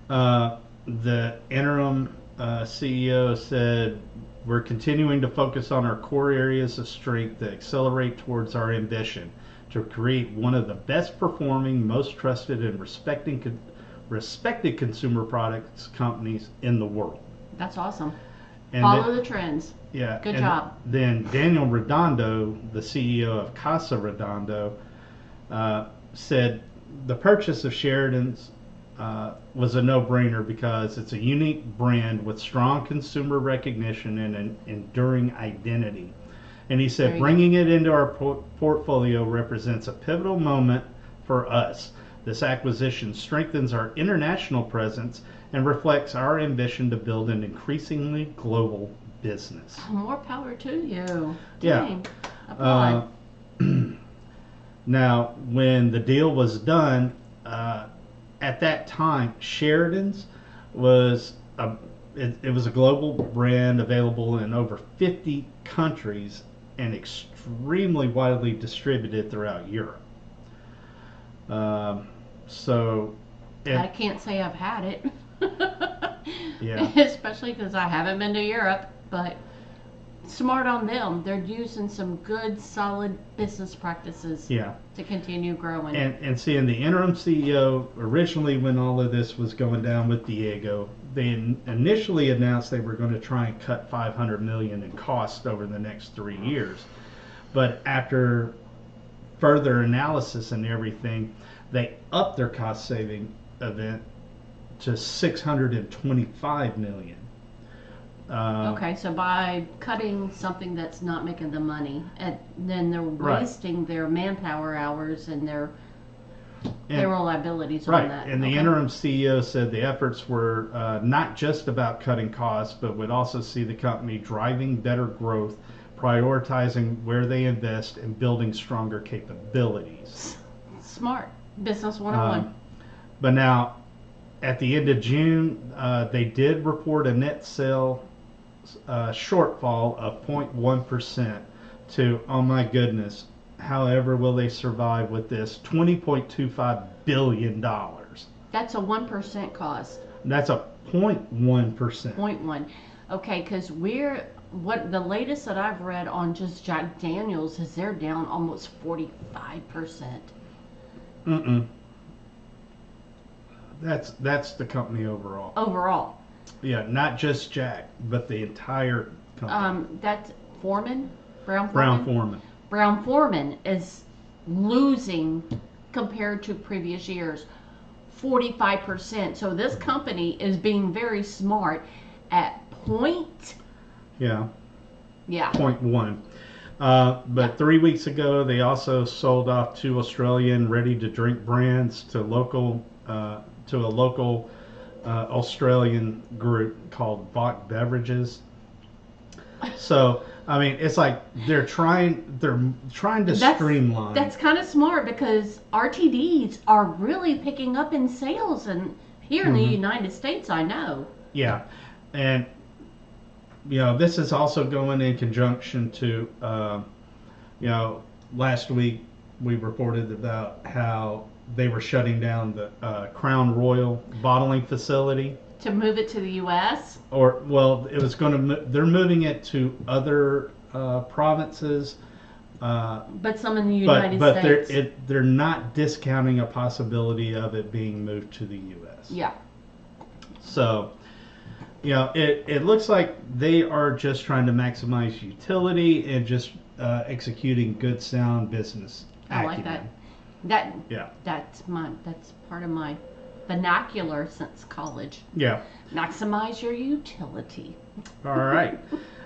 The interim CEO said, "We're continuing to focus on our core areas of strength to accelerate towards our ambition to create one of the best performing, most trusted, and respected consumer products companies in the world." That's awesome. And Follow the trends. Yeah. Good job. Then Daniel Redondo, the CEO of Casa Redondo, said the purchase of Sheridan's was a no-brainer because it's a unique brand with strong consumer recognition and an enduring identity. And he said bringing it into our portfolio represents a pivotal moment for us. This acquisition strengthens our international presence and reflects our ambition to build an increasingly global business. More power to you. Yeah. Dang. Applaud. Now, when the deal was done, at that time, Sheridan's was it was a global brand available in over 50 countries and extremely widely distributed throughout Europe. So I can't say I've had it. Yeah. Especially because I haven't been to Europe, but smart on them. They're using some good, solid business practices to continue growing. And seeing the interim CEO, originally when all of this was going down with Diego, they initially announced they were going to try and cut $500 million in costs over the next 3 years. But after further analysis and everything, they upped their cost saving event to $625 million. Okay, so by cutting something that's not making the money, and then they're wasting their manpower hours and their payroll liabilities on that. And the interim CEO said the efforts were not just about cutting costs, but would also see the company driving better growth, prioritizing where they invest, and building stronger capabilities. Smart. Business 101. But now, at the end of June, they did report a net sale shortfall of 0.1% to, oh my goodness, however will they survive with this, $20.25 billion. That's a 1% cost. That's a 0.1%. 0.1. Okay, because what the latest that I've read on just Jack Daniels is they're down almost 45%. That's the company overall. Overall. Yeah, not just Jack, but the entire company. That's Foreman? Brown Foreman. Brown Foreman is losing compared to previous years 45%. So this company is being very smart at point. Yeah. 0.1. But 3 weeks ago, they also sold off 2 Australian ready-to-drink brands to a local Australian group called Bach Beverages. So, I mean, it's like they're trying to streamline. That's kind of smart because RTDs are really picking up in sales, and here in the United States, I know. Yeah, and this is also going in conjunction to, last week we reported about how they were shutting down the Crown Royal bottling facility. To move it to the U.S.? It was going to. They're moving it to other provinces. But some in the United States. But they're not discounting a possibility of it being moved to the U.S. Yeah. So, it looks like they are just trying to maximize utility and just executing good, sound business acumen. I like that. That's part of my vernacular since college. Yeah. Maximize your utility. All right.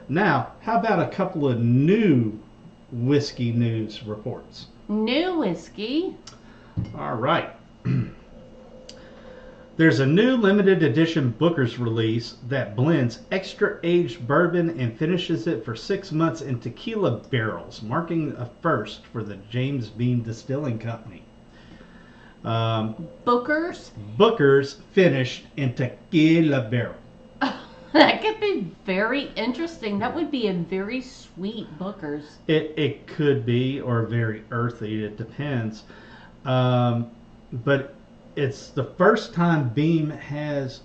Now, how about a couple of new whiskey news reports? New whiskey. All right. There's a new limited edition Booker's release that blends extra aged bourbon and finishes it for 6 months in tequila barrels, marking a first for the James Beam Distilling Company. Booker's finished in tequila barrel. That could be very interesting. That would be a very sweet Booker's. It could be, or very earthy. It depends. But it's the first time Beam has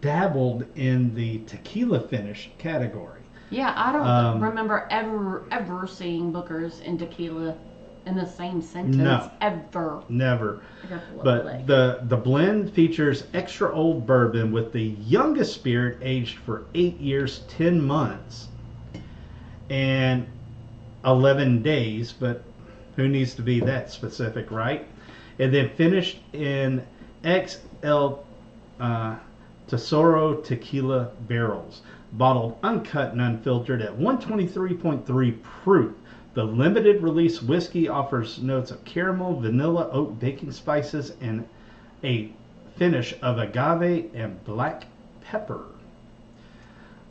dabbled in the tequila finish category. Yeah, I don't remember ever seeing Booker's in tequila in the same sentence. No, ever. Never. But the blend features extra old bourbon with the youngest spirit aged for 8 years, 10 months, and 11 days. But who needs to be that specific, right? And then finished in XL Tesoro tequila barrels, bottled uncut and unfiltered at 123.3 proof. The limited release whiskey offers notes of caramel, vanilla, oak, baking spices, and a finish of agave and black pepper.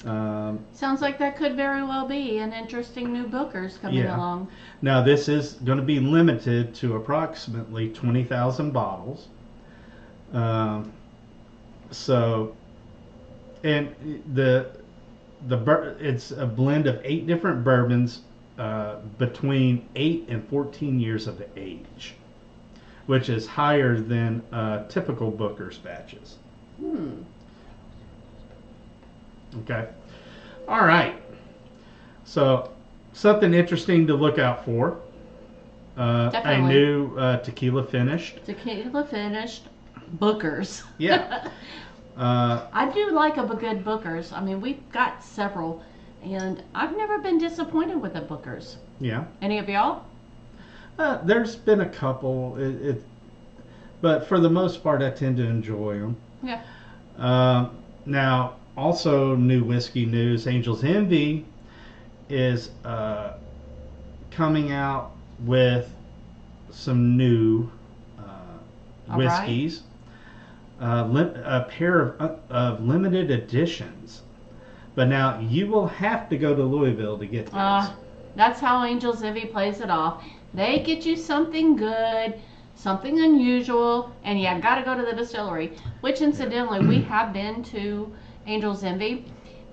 Sounds like that could very well be an interesting new Booker's coming Yeah. along. Now this is going to be limited to approximately 20,000 bottles. Um, so, and it's a blend of 8 different bourbons between 8 and 14 years of age, which is higher than typical Booker's batches. Okay. All right. So something interesting to look out for. A Definitely. new tequila finished. Tequila finished Booker's. Yeah. I do like a good Booker's. I mean, we've got several, and I've never been disappointed with the Booker's. Yeah. Any of y'all? There's been a couple, but for the most part, I tend to enjoy them. Yeah. Now, also new whiskey news: Angel's Envy is coming out with some new whiskeys. A pair of limited editions. But now you will have to go to Louisville to get those. That's how Angel's Envy plays it off. They get you something good, something unusual, and you got to go to the distillery. Which, incidentally, we have been to Angel's Envy,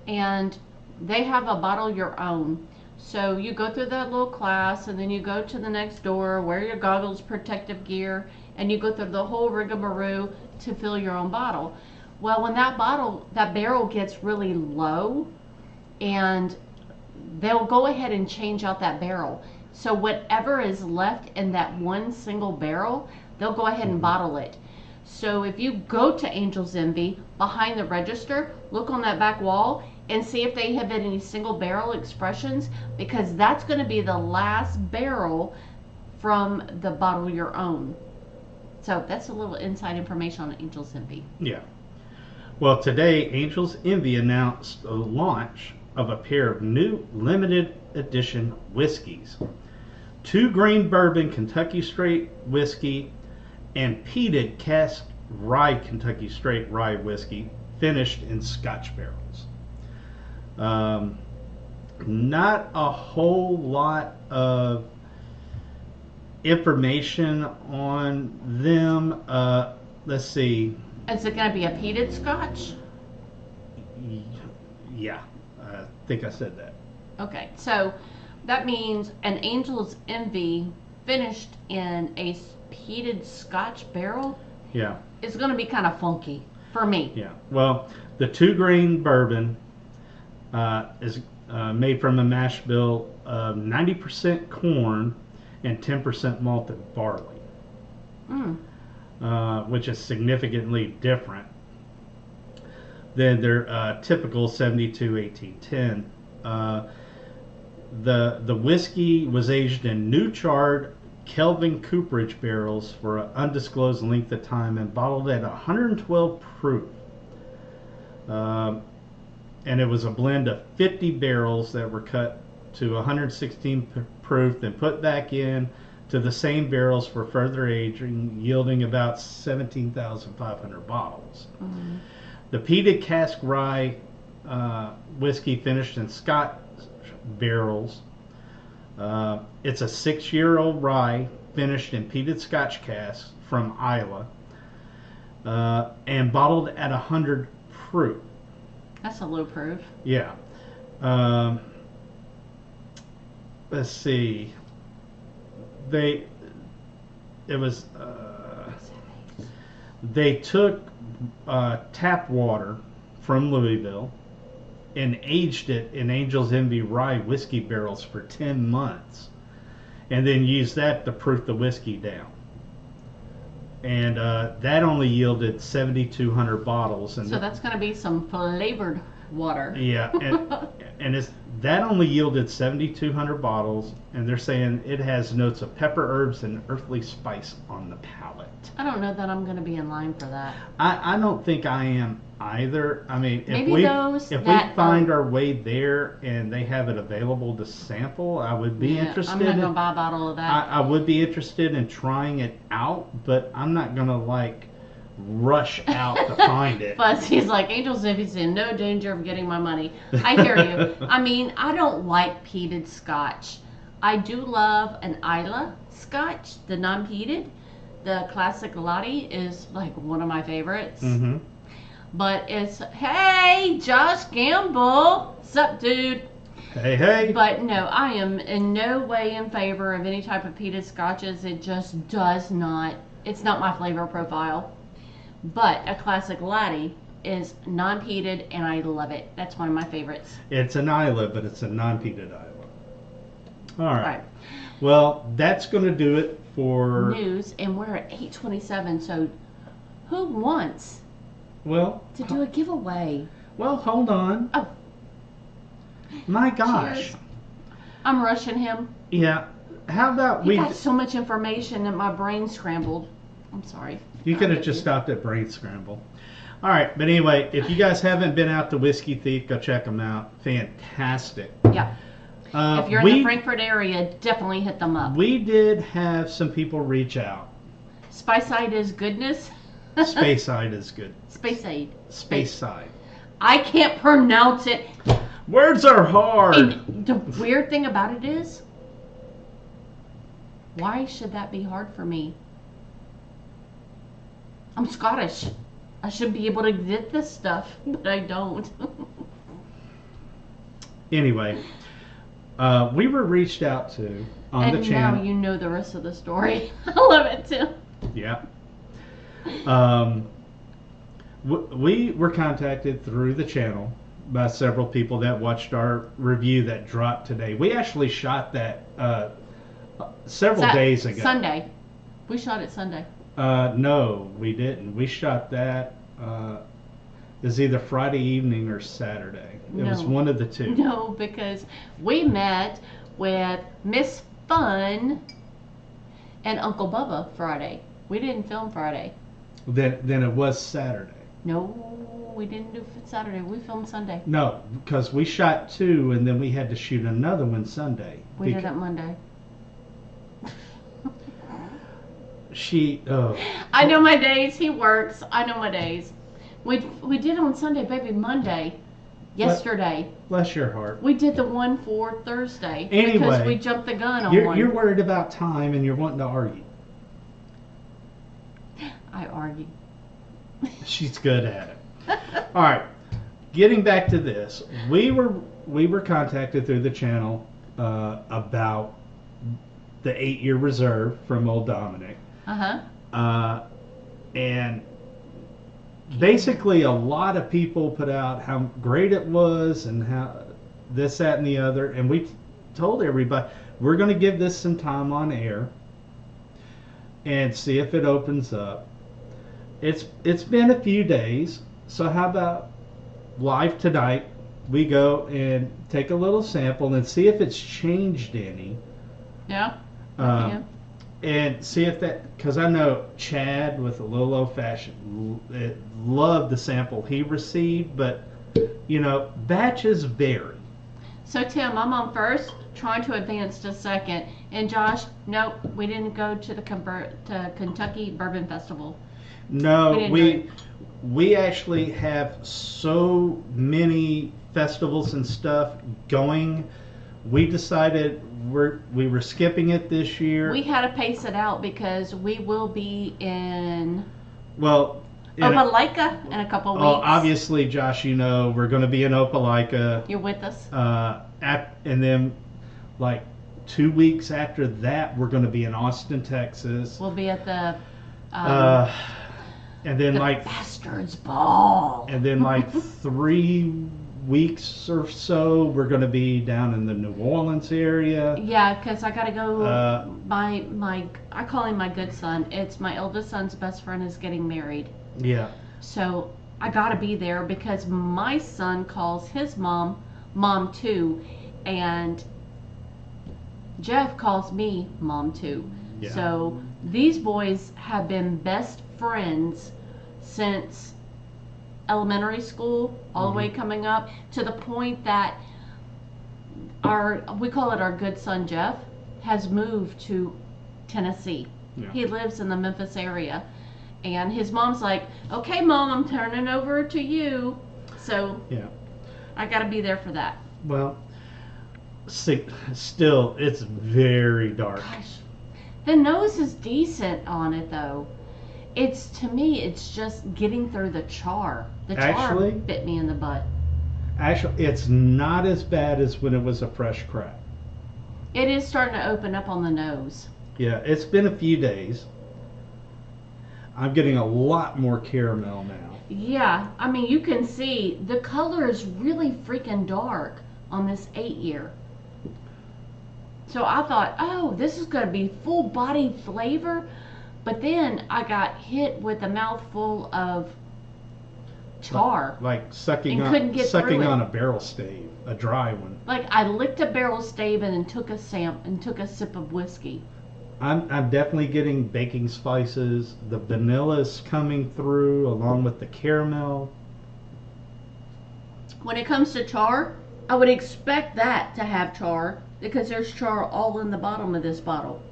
and they have a bottle your own. So you go through that little class, and then you go to the next door, wear your goggles, protective gear, and you go through the whole rigmarole to fill your own bottle. Well, when that barrel gets really low, and they'll go ahead and change out that barrel. So whatever is left in that one single barrel, they'll go ahead and bottle it. So if you go to Angel's Envy, behind the register, look on that back wall and see if they have any single barrel expressions, because that's going to be the last barrel from the bottle your own. So that's a little inside information on Angel's Envy. Yeah. Well, today Angel's Envy announced the launch of a pair of new limited edition whiskeys: 2 grain bourbon Kentucky straight whiskey and peated cask rye Kentucky straight rye whiskey finished in Scotch barrels. Not a whole lot of information on them. Let's see. Is it going to be a peated Scotch? Yeah, I think I said that. Okay, so that means an Angel's Envy finished in a peated Scotch barrel. Yeah. It's going to be kind of funky for me. Yeah. Well, the 2 grain bourbon is made from a mash bill of 90% corn and 10% malted barley, which is significantly different than their typical 72-18-10. The whiskey was aged in new charred Kelvin cooperage barrels for an undisclosed length of time and bottled at 112 proof. And it was a blend of 50 barrels that were cut to 116 proof, then put back in to the same barrels for further aging, yielding about 17,500 bottles. The peated cask rye whiskey finished in Scotch barrels. It's a 6-year-old rye finished in peated Scotch casks from Iowa and bottled at 100 proof. That's a low proof. Yeah. Let's see. They took tap water from Louisville and aged it in Angel's Envy rye whiskey barrels for 10 months, and then used that to proof the whiskey down. And that only yielded 7,200 bottles. And so that's going to be some flavored water. Yeah, and that only yielded 7,200 bottles, and they're saying it has notes of pepper, herbs, and earthly spice on the palate. I don't know that I'm going to be in line for that. I don't think I am either. I mean, Maybe if we find our way there and they have it available to sample, I would be interested. I'm not going to buy a bottle of that. I would be interested in trying it out, but I'm not going to rush out to find it. Fuzzy's like, Angel Zippy's in no danger of getting my money. I hear you. I mean, I don't like peated scotch. I do love an Isla scotch, the non-peated. The classic latte is like one of my favorites. Mm-hmm. But it's, hey, Josh Gamble. Sup, dude? Hey, hey. But no, I am in no way in favor of any type of peated scotches. It just does not, it's not my flavor profile. But a classic latte is non-peated, and I love it. That's one of my favorites. It's an Isla, but it's a non-peated Isla. All right. Right. Well, that's going to do it for News, and we're at 8:27. So, who wants to do a giveaway? Well, hold on. Oh, my gosh. cheers. I'm rushing him. Yeah. How about He got so much information that my brain scrambled. I'm sorry. You could have just stopped at Brain Scramble. All right, but anyway, if you guys haven't been out to Whiskey Thief, go check them out. Fantastic. Yeah. If you're in the Frankfurt area, definitely hit them up. We did have some people reach out. Speyside is goodness. Speyside is good. Speyside. Speyside. I can't pronounce it. Words are hard. And the weird thing about it is, why should that be hard for me? I'm Scottish. I should be able to get this stuff, but I don't. Anyway, we were reached out to on the channel. And now you know the rest of the story. I love it too. Yeah. We were contacted through the channel by several people that watched our review that dropped today. We actually shot that several days ago. Sunday. We shot it Sunday. No, we didn't. We shot that. It was either Friday evening or Saturday. It was one of the two. No, because we met with Miss Fun and Uncle Bubba Friday. We didn't film Friday. Then it was Saturday. No, we didn't do Saturday. We filmed Sunday. No, because we shot two and then we had to shoot another one Sunday. We did it Monday. I know my days. He works. I know my days. We did on Sunday, baby. Monday. Yesterday. Bless your heart. We did the one for Thursday. Anyway, because we jumped the gun on one. You're worried about time and you're wanting to argue. I argue. She's good at it. All right. Getting back to this, we were contacted through the channel about the 8-year reserve from old Dominic. And basically a lot of people put out how great it was and how this, that, and the other. And we told everybody, we're going to give this some time on air and see if it opens up. It's been a few days, so how about live tonight we go and take a little sample and see if it's changed any. Yeah. And see if that, because I know Chad with a little old fashioned loved the sample he received, but you know, batches vary. So Tim, I'm on first, trying to advance to second, and Josh, nope, we didn't go to the Kentucky Bourbon Festival. No, we actually have so many festivals and stuff going. We decided we were skipping it this year. We had to pace it out because we will be in Opelika in a couple of weeks. Oh, obviously, Josh, you know we're going to be in Opelika. You're with us. And then, like 2 weeks after that, we're going to be in Austin, Texas. We'll be at the. And then Bastards Ball. And then 3 weeks or so, we're going to be down in the New Orleans area. Yeah, because I got to go. I call him my good son. It's my eldest son's best friend is getting married. Yeah. So I got to be there because my son calls his mom too, and Jeff calls me mom too. Yeah. So these boys have been best friends since elementary school, all the way coming up, to the point that we call it our good son Jeff, has moved to Tennessee. Yeah. He lives in the Memphis area. And his mom's like, okay, Mom, I'm turning over to you. So Yeah. I got to be there for that. Well, still, it's very dark. Gosh, the nose is decent on it though. To me, it's just getting through the char. The char Actually- bit me in the butt. Actually, it's not as bad as when it was a fresh crack. It is starting to open up on the nose. Yeah, it's been a few days. I'm getting a lot more caramel now. Yeah, I mean, you can see the color is really freaking dark on this 8-year. So I thought, oh, this is going to be full body flavor. But then I got hit with a mouthful of char. Like sucking And couldn't get through it. on a barrel stave, a dry one. Like I licked a barrel stave and then took a sip of whiskey. I'm definitely getting baking spices. The vanilla's coming through along with the caramel. When it comes to char, I would expect that to have char because there's char all in the bottom of this bottle.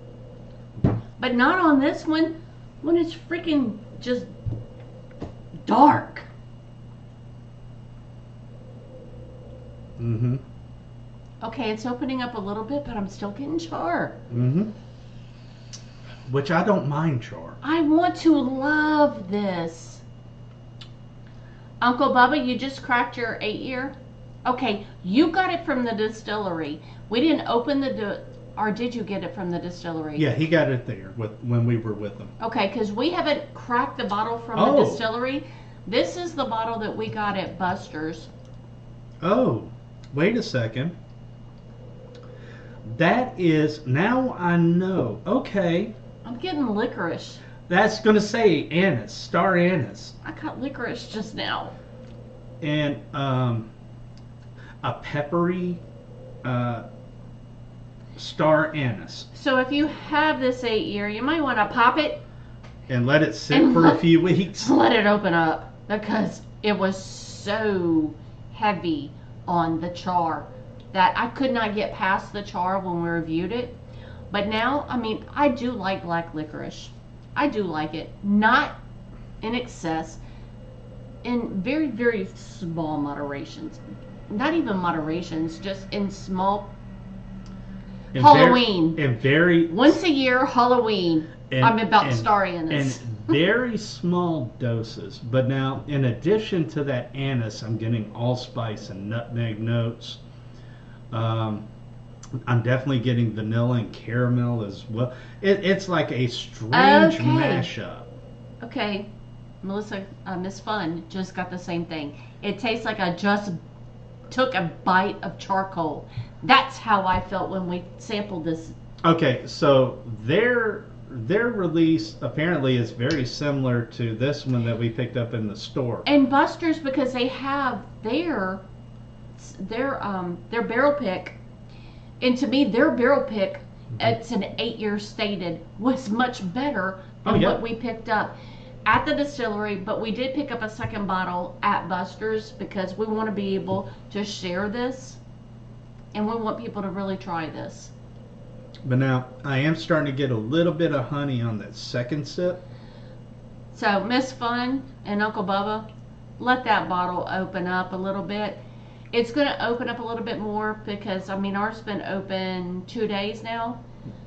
But not on this one when it's freaking just dark. Mm-hmm. Okay, it's opening up a little bit, but I'm still getting char. Mm-hmm. Which I don't mind char. I want to love this. Uncle Bubba, you just cracked your 8-year? Okay, you got it from the distillery. We didn't open or did you get it from the distillery? Yeah, he got it there when we were with him. Okay, because we haven't cracked the bottle from the distillery. This is the bottle that we got at Buster's. Oh, wait a second. That is, now I know. Okay. I'm getting licorice. That's going to say anise, star anise. I got licorice just now. And a peppery star anise. So if you have this 8-year, you might want to pop it And let it sit for a few weeks. let it open up because it was so heavy on the char that I could not get past the char when we reviewed it. But now, I mean, I do like black licorice. I do like it. Not in excess, in very, very small moderations. Not even moderations, just in small. Halloween. And very. Once a year, Halloween. I'm about star anise. And very small doses. But now, in addition to that anise, I'm getting allspice and nutmeg notes. I'm definitely getting vanilla and caramel as well. It's like a strange mashup. Okay, Melissa, Miss Fun just got the same thing. It tastes like I just took a bite of charcoal. That's how I felt when we sampled this. Okay, so their release apparently is very similar to this one that we picked up in the store. And Buster's, because they have their barrel pick. And to me, their barrel pick, it's an 8-year stated, was much better than what we picked up at the distillery. But we did pick up a second bottle at Buster's because we want to be able to share this. And we want people to really try this. But now, I am starting to get a little bit of honey on that second sip. So, Miss Fun and Uncle Bubba, let that bottle open up a little bit. It's going to open up a little bit more because, I mean, ours has been open 2 days now.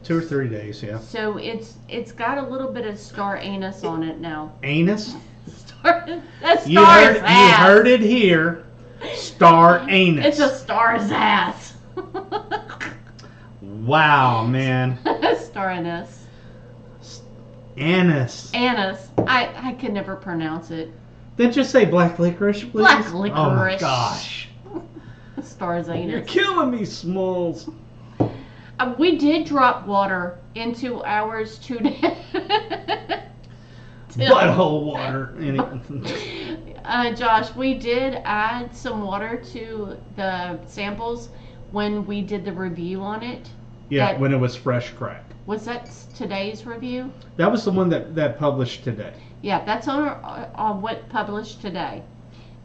2 or 3 days, yeah. So it's got a little bit of star anise on it now. Anise? That's you heard it here. Star anise. It's a star's ass. Wow, man. Star anise. Anise. Anise. I can never pronounce it. Then just say black licorice, please. Black licorice. Oh my gosh. Star's anus. You're killing me, Smalls. We did drop water into ours today. Butthole water. Josh, we did add some water to the samples when we did the review on it. Yeah, when it was fresh crack. Was that today's review? That was the one that published today. Yeah, that's on what published today.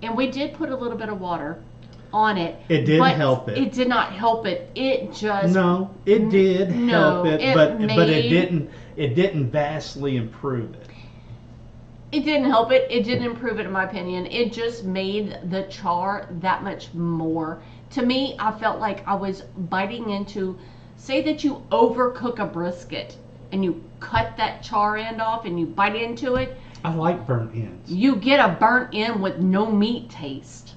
And we did put a little bit of water on it. It didn't help it. It did not help it. It just it did help it, but it didn't vastly improve it. It didn't help it. It didn't improve it, in my opinion. It just made the char that much more. To me, I felt like I was biting into, say that you overcook a brisket and you cut that char end off and you bite into it. I like burnt ends. You get a burnt end with no meat taste.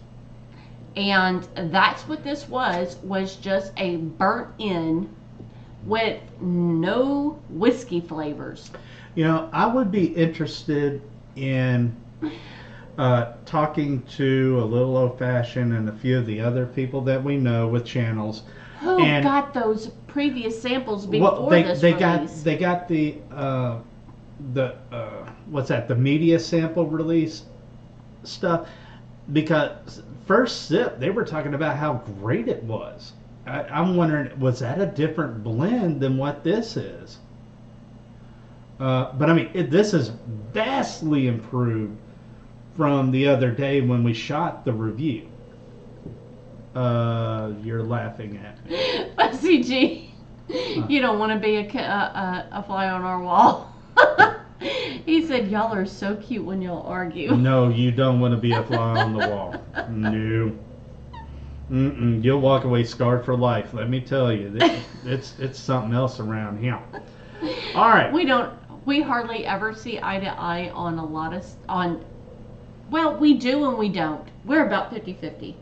And that's what this was just a burnt end with no whiskey flavors. You know, I would be interested in talking to a little old fashioned and a few of the other people that we know with channels. Who and, got those previous samples before this release? They got the what's that? The media sample release stuff, because first sip they were talking about how great it was. I'm wondering, was that a different blend than what this is? But I mean, this is vastly improved from the other day when we shot the review. You're laughing at me. Fuzzy G, you don't want to be a fly on our wall. He said, y'all are so cute when y'all argue. No, you don't want to be a fly on the wall. No. You'll walk away scarred for life. Let me tell you, it's something else around here. All right. We hardly ever see eye to eye on a lot of well, we do and we don't. We're about 50-50.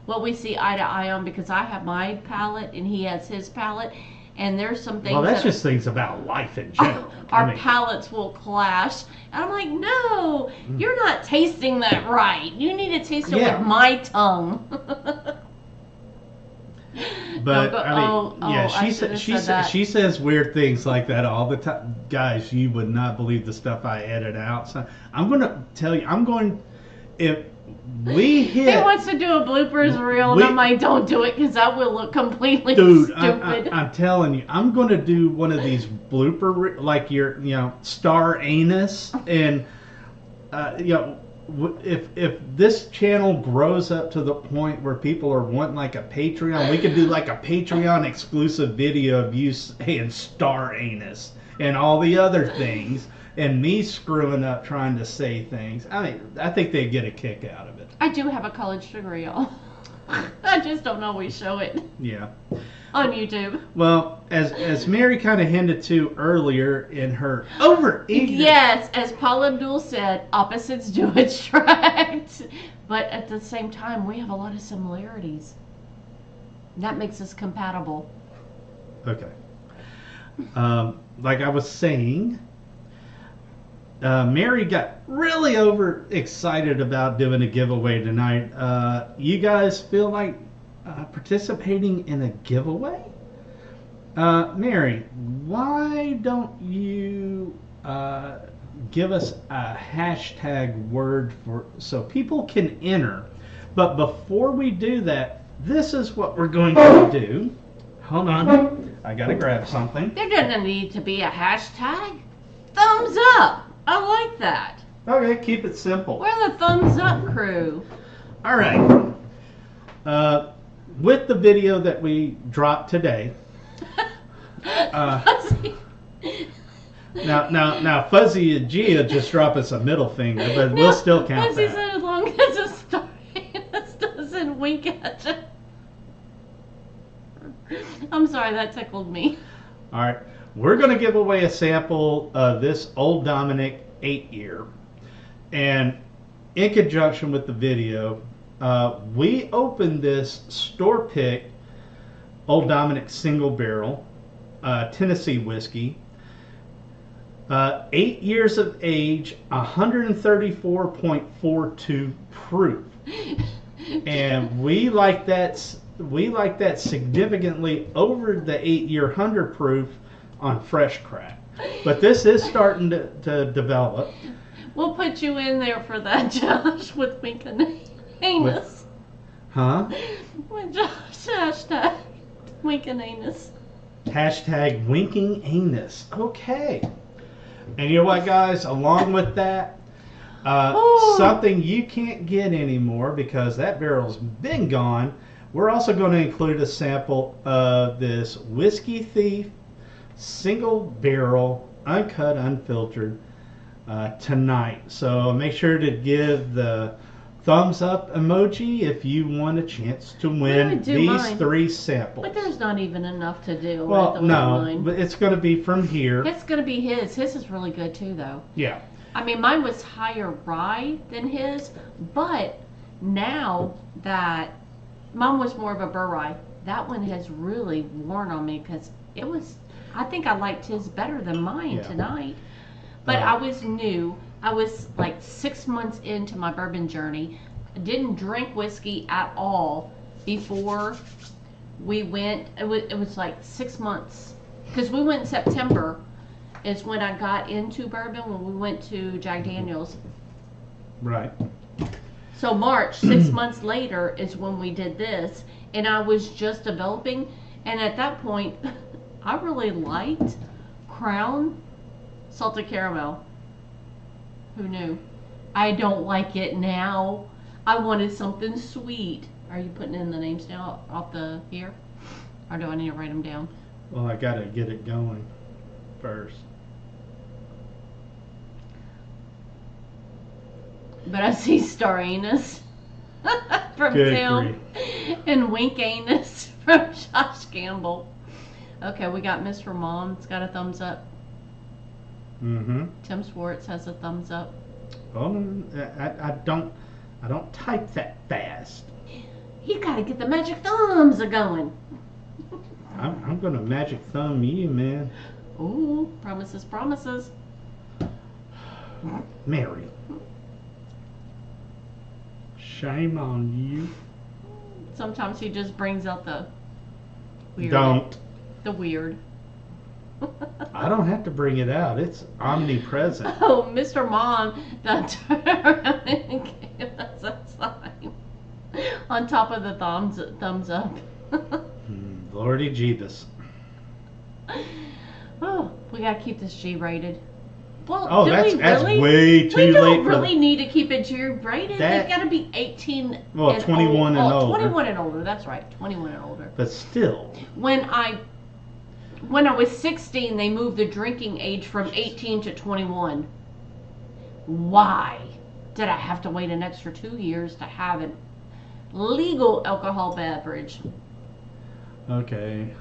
What we see eye to eye on, because I have my palate and he has his palate, and there's some things. Well, that's just things about life in general. Our palates will clash, and I'm like, no, you're not tasting that right. You need to taste it with my tongue. But she says weird things like that all the time. Guys, you would not believe the stuff I edit out. So I'm going to tell you. If we hit, he wants to do a bloopers reel, and I'm like, don't do it, because that will look completely stupid. I'm telling you, I'm going to do one of these blooper, like your, star anus, and if this channel grows up to the point where people are wanting like a Patreon, we could do like a Patreon exclusive video of you saying star anus and all the other things, and me screwing up trying to say things. I mean, I think they'd get a kick out of it. I do have a college degree, y'all. I just don't always show it. Yeah. On YouTube. Well, as Mary kind of hinted to earlier in her overeager. Yes, as Paul Abdul said, opposites do attract. But at the same time, we have a lot of similarities. That makes us compatible. Okay. Like I was saying, Mary got really overexcited about doing a giveaway tonight. You guys feel like participating in a giveaway? Mary, why don't you give us a hashtag word so people can enter? But before we do that, this is what we're going to do. Hold on, I gotta grab something. There doesn't need to be a hashtag. Thumbs up. I like that. Okay, keep it simple. We're the thumbs up crew. All right. With the video that we dropped today. Now, Fuzzy and Gia just drop us a middle finger, but we'll still count Fuzzy that. said as long as a star anus doesn't wink at you. I'm sorry, that tickled me. All right. We're going to give away a sample of this Old Dominick 8-year. And in conjunction with the video, we opened this store-picked Old Dominick single barrel Tennessee whiskey. 8 years of age, 134.42 proof. And we like that significantly over the 8-year 100 proof on fresh crack. But this is starting to develop. We'll put you in there for that, Josh, with winking anus. Huh? With Josh, hashtag winking anus. Hashtag winking anus. Okay. And you know what, guys? Along with that, something you can't get anymore because that barrel's been gone. We're also going to include a sample of this Whiskey Thief single barrel, uncut, unfiltered tonight. So make sure to give the thumbs up emoji if you want a chance to win these mine. 3 samples. But there's not even enough to do. Well, no, but it's going to be from here. It's going to be his. His is really good too, though. Yeah. I mean, mine was higher rye than his, but now that mine was more of a burr rye, that one has really worn on me because it was. I think I liked his better than mine tonight. But I was new. I was like 6 months into my bourbon journey. I didn't drink whiskey at all before we went. It was like 6 months because we went in September. Is when I got into bourbon when we went to Jack Daniels. Right. So March, 6 months later, is when we did this, and I was just developing. And at that point, I really liked Crown Salted Caramel. Who knew? I don't like it now. I wanted something sweet. Are you putting in the names now off the here? Or do I need to write them down? Well, I got to get it going first. But I see Star Anus from Good Tim and Wink Anus from Josh Campbell. Okay, we got Mr. Mom's got a thumbs up. Mm-hmm. Tim Swartz has a thumbs up. Oh, I don't type that fast. You gotta get the magic thumbs a going. I'm gonna magic thumb you, man. Ooh, promises, promises. Mary. Shame on you. Sometimes he just brings out the weird. Don't. The weird. I don't have to bring it out. It's omnipresent. Oh, Mr. Mom that turned around and gave us a sign on top of the thumbs up. Lordy Jeebus. Oh, we gotta keep this G rated. Well, Oh, do that's we really? way too we late. don't really need to keep it G rated. That- They've got to be 18. Well, 21 and older. 21 and older. That's right, 21 and older. But still. When I was 16, they moved the drinking age from 18 to 21. Why did I have to wait an extra 2 years to have a legal alcohol beverage? Okay.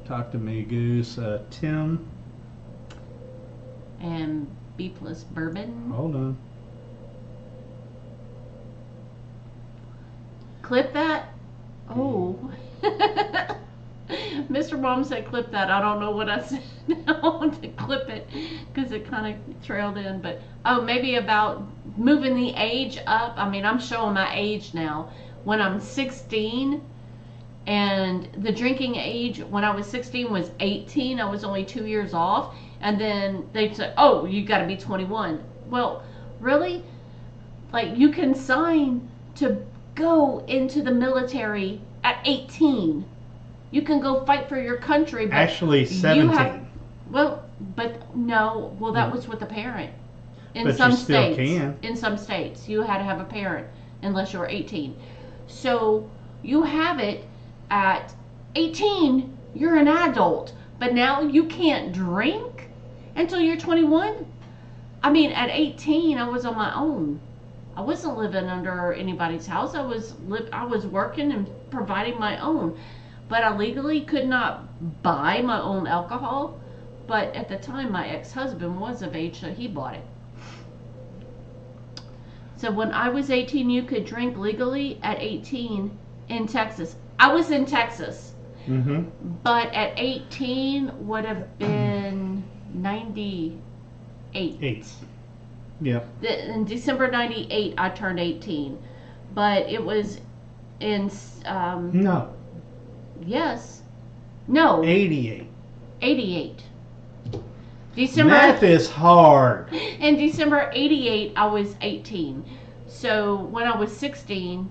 Talk to me, Goose. Tim. And B plus bourbon. Hold on. Clip that? Oh. Mr. Mom said clip that. I don't know what I said now to clip it because it kind of trailed in. But, oh, maybe about moving the age up. I mean, I'm showing my age now. When I'm 16 and the drinking age when I was 16 was 18, I was only 2 years off. And then they said, oh, you got to be 21. Well, really? Like, you can sign to go into the military at 18. You can go fight for your country. But actually, 17. But no. Well, that was with a parent. In But some you still states. can. In some states, you had to have a parent unless you were 18. So you have it at 18. You're an adult. But now you can't drink until you're 21? I mean, at 18, I was on my own. I wasn't living under anybody's house. I was working and providing my own. But I legally could not buy my own alcohol. But at the time, my ex-husband was of age, so he bought it. So when I was 18, you could drink legally at 18 in Texas. I was in Texas. Mm-hmm. But at 18 would have been 98. 8. Yep. In December 98, I turned 18. But it was in... No. Yes. No. 88. 88. December... Math is hard. In December 88, I was 18. So when I was 16...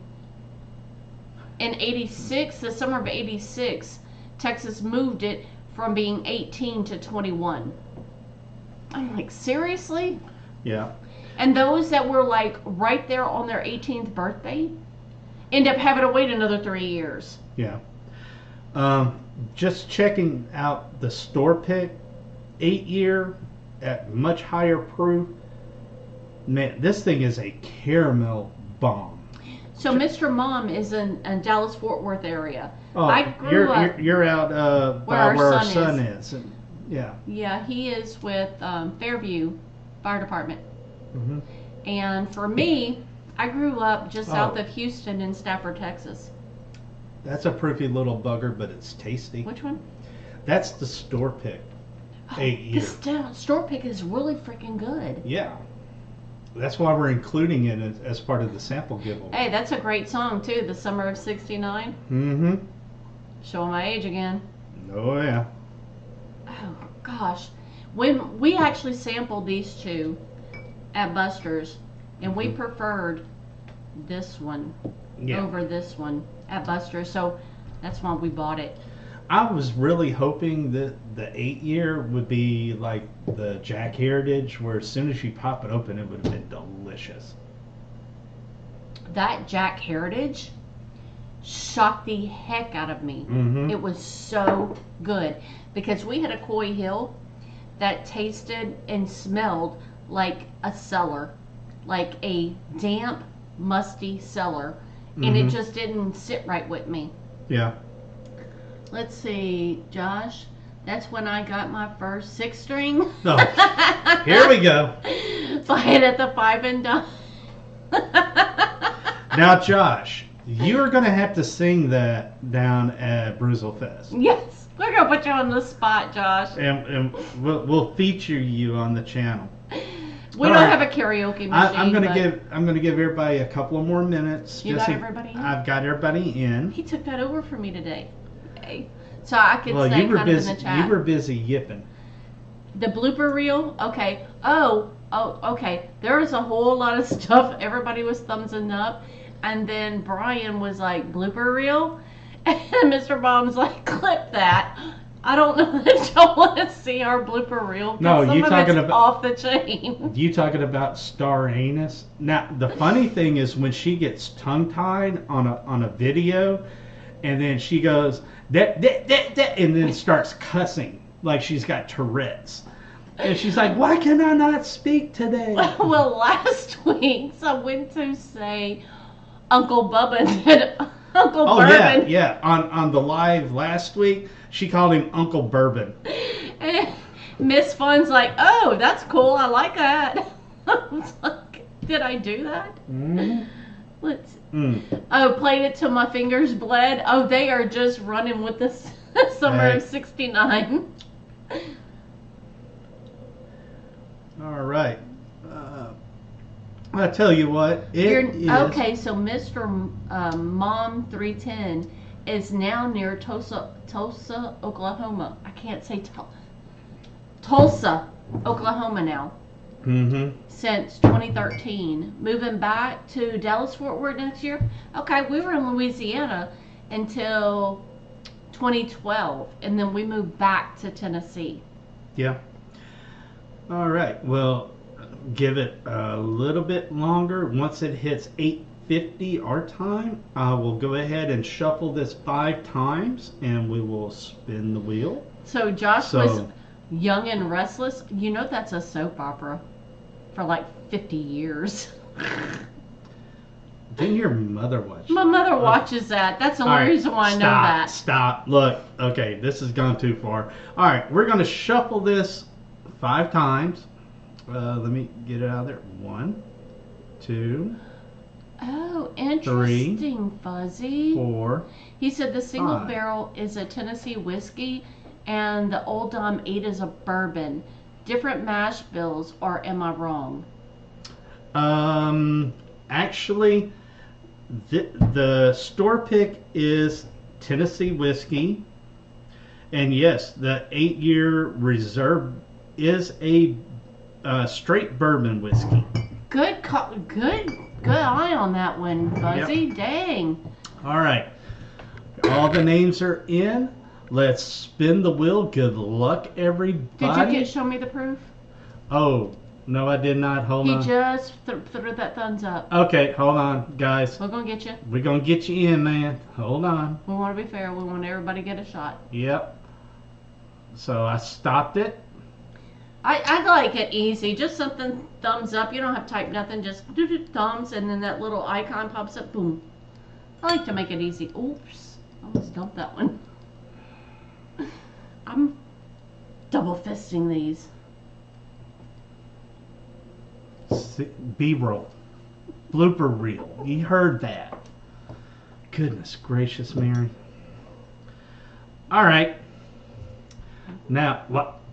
In 86, the summer of 86, Texas moved it from being 18 to 21. I'm like, seriously? Yeah. And those that were like right there on their 18th birthday end up having to wait another 3 years. Yeah. Just checking out the store pick, 8 year at much higher proof, Man, this thing is a caramel bomb. So Mr. Mom is in Dallas Fort Worth area. Oh, I grew up you're out by where our son is. And, yeah. Yeah, he is with Fairview Fire Department. Mm-hmm. And for me, I grew up just south of Houston in Stafford, Texas. That's a prooфy little bugger, but it's tasty. Which one? That's the store pick. 8 year. The store pick is really freaking good. Yeah. That's why we're including it as part of the sample giveaway. Hey, that's a great song too. The Summer of '69. Mm-hmm. Showing my age again. Oh yeah. Oh gosh, when we actually sampled these two at Buster's, and we preferred this one over this one at Buster's, so that's why we bought it. I was really hoping that the 8 year would be like the Jack Heritage, where as soon as you pop it open, it would have been delicious. That Jack Heritage shocked the heck out of me. Mm-hmm. It was so good because we had a Coy Hill that tasted and smelled like a cellar, like a damp, musty cellar, and it just didn't sit right with me. Yeah. Let's see, Josh. That's when I got my first 6-string. Oh, here we go. Buy it at the 5 and Dime. Now, Josh, you're going to have to sing that down at Bruzel Fest. Yes, we're going to put you on the spot, Josh. And we'll feature you on the channel. We don't have a karaoke machine. I'm gonna give everybody a couple of more minutes. You got everybody in? I've got everybody in. He took that over for me today. Okay. So I could Well, stay you were kind of busy. in the chat. You were busy yipping. The blooper reel? Okay. Oh, okay. There was a whole lot of stuff. Everybody was thumbsing up. And then Brian was like, blooper reel? And Mr. Baum's like, clip that. I don't know if y'all want to see our blooper reel. No, some you of talking it's about off the chain. You talking about Star Anus? Now the funny thing is when she gets tongue tied on a video, and then she goes that, and then starts cussing like she's got Tourette's, and she's like, "Why can I not speak today?" Well, last week I went to say Uncle Bubba did Uncle Bourbon. Yeah. On the live last week, she called him Uncle Bourbon. And Miss Fun's like, oh, that's cool. I like that. I was like, did I do that? Mm-hmm. Let's. Oh, played it till my fingers bled. Oh, they are just running with this Summer of '69. All right. I tell you what, okay. So Mr. Mom 310 is now near Tulsa, Oklahoma. I can't say Tulsa, Oklahoma now. Mm-hmm. Since 2013, moving back to Dallas Fort Worth next year. Okay, we were in Louisiana until 2012, and then we moved back to Tennessee. Yeah. All right. Well, give it a little bit longer. Once it hits 8:50 our time, I will go ahead and shuffle this 5 times, and we will spin the wheel. So Josh was Young and Restless. You know that's a soap opera for like 50 years. Didn't your mother watch My mother watches that. That's the only reason why I know that. Stop. Look. Okay, this has gone too far. All right, we're going to shuffle this 5 times. Let me get it out of there. 1, 2. Oh, interesting, 3, Fuzzy. 4. He said the single 5. barrel is a Tennessee whiskey and the Old Dom 8 is a bourbon. Different mash bills, or am I wrong? Actually, the store pick is Tennessee whiskey. And yes, the 8-year reserve is a straight bourbon whiskey. Good eye on that one, Fuzzy. Yep. Dang. All right. All the names are in. Let's spin the wheel. Good luck, everybody. Did you show me the proof? Oh, no, I did not. Hold on. He just threw that thumbs up. Okay, hold on, guys. We're going to get you. We're going to get you in, man. Hold on. We want to be fair. We want everybody to get a shot. Yep. So I stopped it. I like it easy. Just something thumbs up. You don't have to type nothing. Just thumbs, and then that little icon pops up. Boom. I like to make it easy. Oops. Almost dumped that one. I'm double fisting these. B-roll. Blooper reel. You heard that. Goodness gracious, Mary. All right. Now,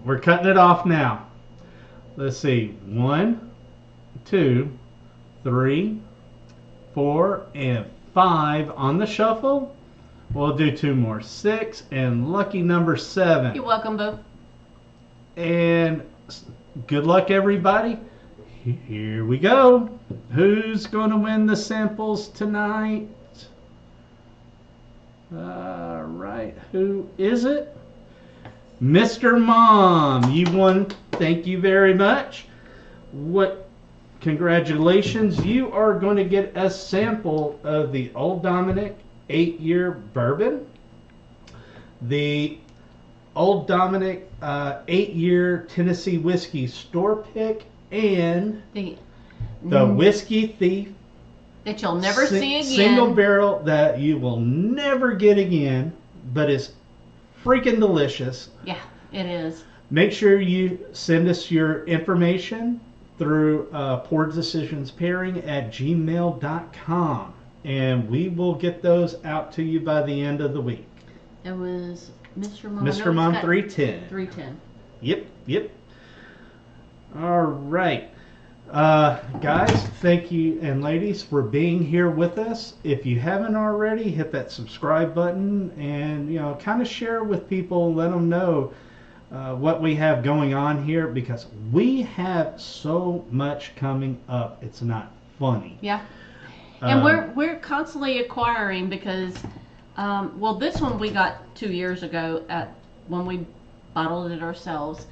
we're cutting it off now. Let's see. 1, 2, 3, 4, and 5 on the shuffle. We'll do 2 more. 6 and lucky number 7. You're welcome, Boo. And good luck, everybody. Here we go. Who's going to win the samples tonight? All right. Who is it? Mr. Mom, you won. Thank you very much. Congratulations. You are going to get a sample of the Old Dominick 8-year bourbon. The Old Dominick 8-year Tennessee whiskey store pick, and the Whiskey Thief that you'll never see again. Single barrel that you will never get again, but it's freaking delicious. Yeah, it is. Make sure you send us your information through poordecisionspairing@gmail.com, and we will get those out to you by the end of the week. It was Mr. Mom. Mr. Mom 310. 310. Yep. All right. Guys, thank you, and ladies, for being here with us. If you haven't already, hit that subscribe button and, kind of share with people, let them know what we have going on here, because we have so much coming up. It's not funny. Yeah. And we're constantly acquiring because, this one we got 2 years ago when we bottled it ourselves.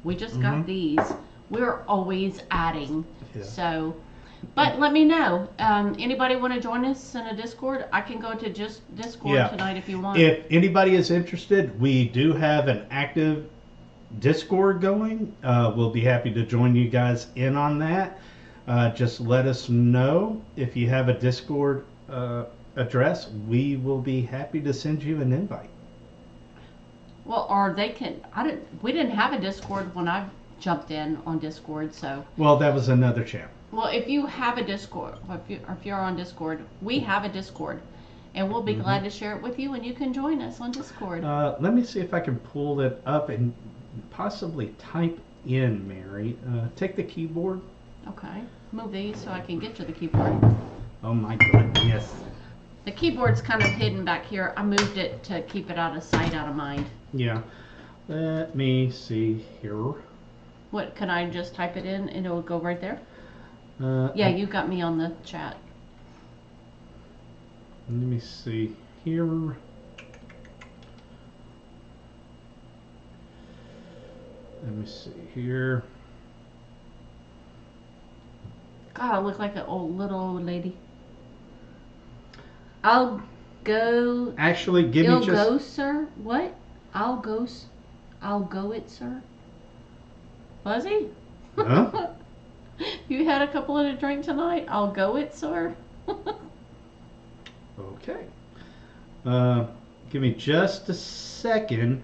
We just got these. We're always adding. Yeah. So, but let me know. Anybody want to join us in a Discord? I can go to just Discord tonight if you want. If anybody is interested, we do have an active Discord going. We'll be happy to join you guys in on that. Just let us know if you have a Discord address. We will be happy to send you an invite. Well, or they can. We didn't have a Discord when I jumped in on Discord, so. Well, that was another channel. Well, if you have a Discord, or if you're on Discord, we have a Discord, and we'll be glad to share it with you, and you can join us on Discord. Let me see if I can pull it up and possibly type in, Mary. Take the keyboard. Okay. Move these so I can get to the keyboard. Oh my goodness. Yes. The keyboard's kind of hidden back here. I moved it to keep it out of sight, out of mind. Yeah. Let me see here. What, can I just type it in and it will go right there? Yeah, you got me on the chat. Let me see here. Let me see here. God, I look like an little old lady. I'll go. Actually, give me just. You'll go, sir? What? I'll go it, sir. Fuzzy? Huh? You had a couple of a drink tonight? I'll go it, sir. Okay. Give me just a second.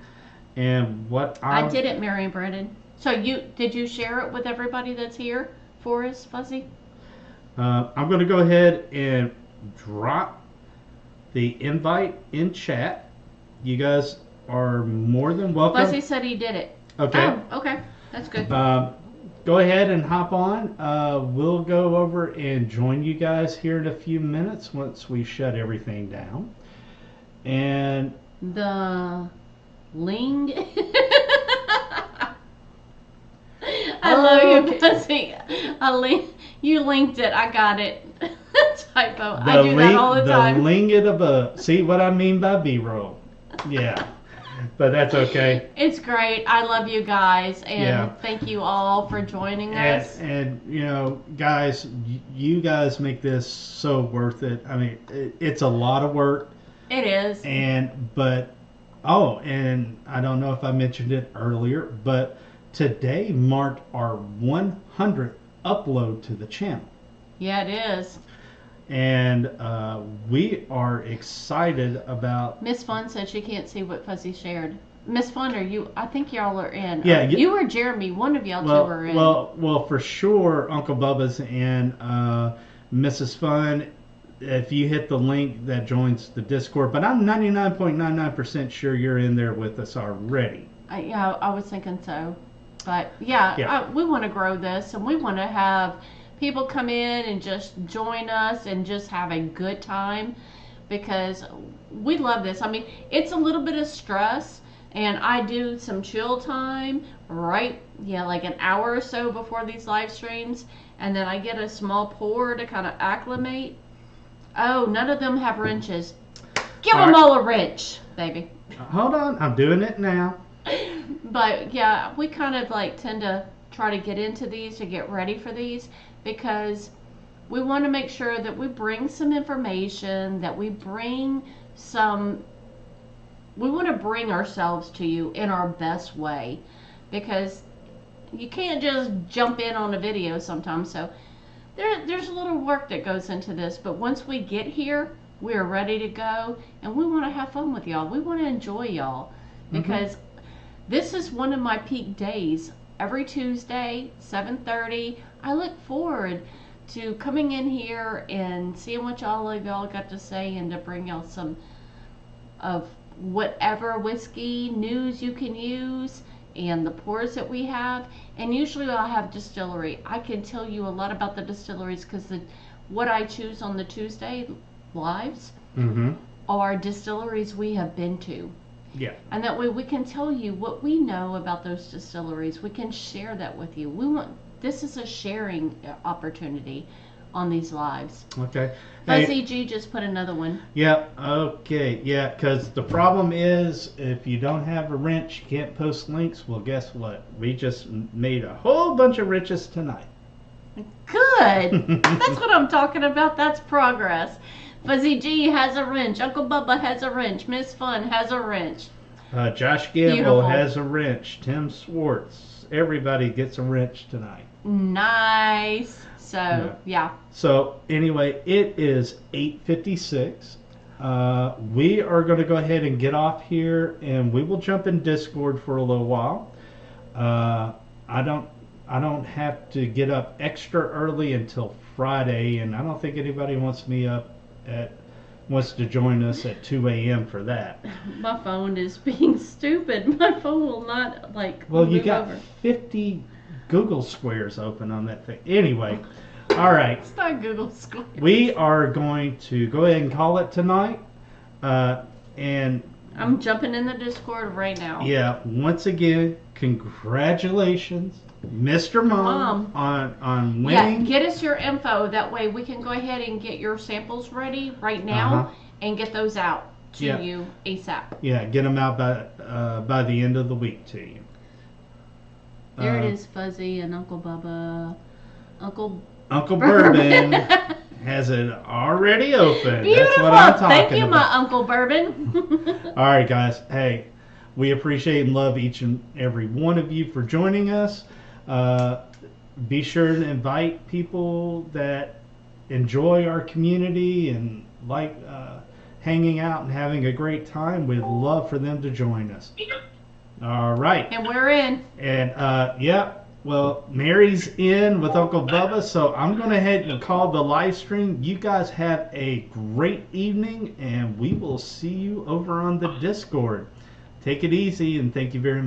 And what I did it, Mary and Brandon. So did you share it with everybody that's here for us, Fuzzy? I'm going to go ahead and drop the invite in chat. You guys are more than welcome. Fuzzy said he did it. Okay. Oh, okay. That's good. Go ahead and hop on. We'll go over and join you guys here in a few minutes once we shut everything down. And the Ling. I love you, Fuzzy. You linked it. I got it. Typo. I do that all the time. The ling it above. See what I mean by B-roll? Yeah. But that's okay. It's great. I love you guys, and thank you all for joining us. And guys, you guys make this so worth it. I mean, it's a lot of work. It is. And I don't know if I mentioned it earlier, but today marked our 100th upload to the channel. Yeah, it is. And we are excited about. Miss Fun said she can't see what Fuzzy shared. Miss Fun, I think y'all are in. Yeah, you or Jeremy, one of y'all two are in. Well, for sure, Uncle Bubba's and Mrs. Fun. If you hit the link, that joins the Discord. But I'm 99.99% sure you're in there with us already. Yeah, I was thinking so. But yeah. We want to grow this, and we want to have people come in and just join us and just have a good time, because we love this. I mean, it's a little bit of stress, and I do some chill time like an hour or so before these live streams, and then I get a small pour to kind of acclimate. Oh, none of them have wrenches. Give them all a wrench, baby. Hold on, I'm doing it now. But yeah, we kind of tend to try to get into these, to get ready for these, because we want to make sure that we bring some information, that we want to bring ourselves to you in our best way, because you can't just jump in on a video sometimes. So there's a little work that goes into this, but once we get here, we are ready to go, and we want to have fun with y'all. We want to enjoy y'all, because this is one of my peak days. Every Tuesday, 7:30, I look forward to coming in here and seeing what y'all got to say, and to bring y'all some of whatever whiskey news you can use, and the pours that we have. And usually I'll have distillery. I can tell you a lot about the distilleries, because what I choose on the Tuesday lives are distilleries we have been to. Yeah. And that way we can tell you what we know about those distilleries. We can share that with you. This is a sharing opportunity on these lives. Okay. Fuzzy G just put another one. Yeah, okay. Yeah, because the problem is, if you don't have a wrench, you can't post links. Well, guess what? We just made a whole bunch of wrenches tonight. Good. That's what I'm talking about. That's progress. Fuzzy G has a wrench. Uncle Bubba has a wrench. Miss Fun has a wrench. Josh Gamble has a wrench. Tim Swartz. Everybody gets a wrench tonight. Nice. So, yeah. So, anyway, it is 8:56. We are going to go ahead and get off here, and we will jump in Discord for a little while. I don't have to get up extra early until Friday, and I don't think anybody wants to join us at 2 a.m. for that. My phone is being stupid. My phone will not Well, you got over. 50 Google squares open on that thing. Anyway, all right. It's not Google squares. We are going to go ahead and call it tonight. And I'm jumping in the Discord right now. yeah, once again, congratulations, Mr. Mom, on winning. Yeah, get us your info. That way we can go ahead and get your samples ready right now and get those out to you ASAP. Yeah, get them out by the end of the week to you. There it is, Fuzzy and Uncle Bubba. Uncle Bourbon has it already open. Beautiful. That's what I'm talking Thank you, about. my Uncle Bourbon. All right, guys. Hey, we appreciate and love each and every one of you for joining us. Be sure to invite people that enjoy our community and like hanging out and having a great time. We'd love for them to join us. All right. And we're in. And well, Mary's in with Uncle Bubba, so I'm going to head and call the live stream. You guys have a great evening, and we will see you over on the Discord. Take it easy, and thank you very much.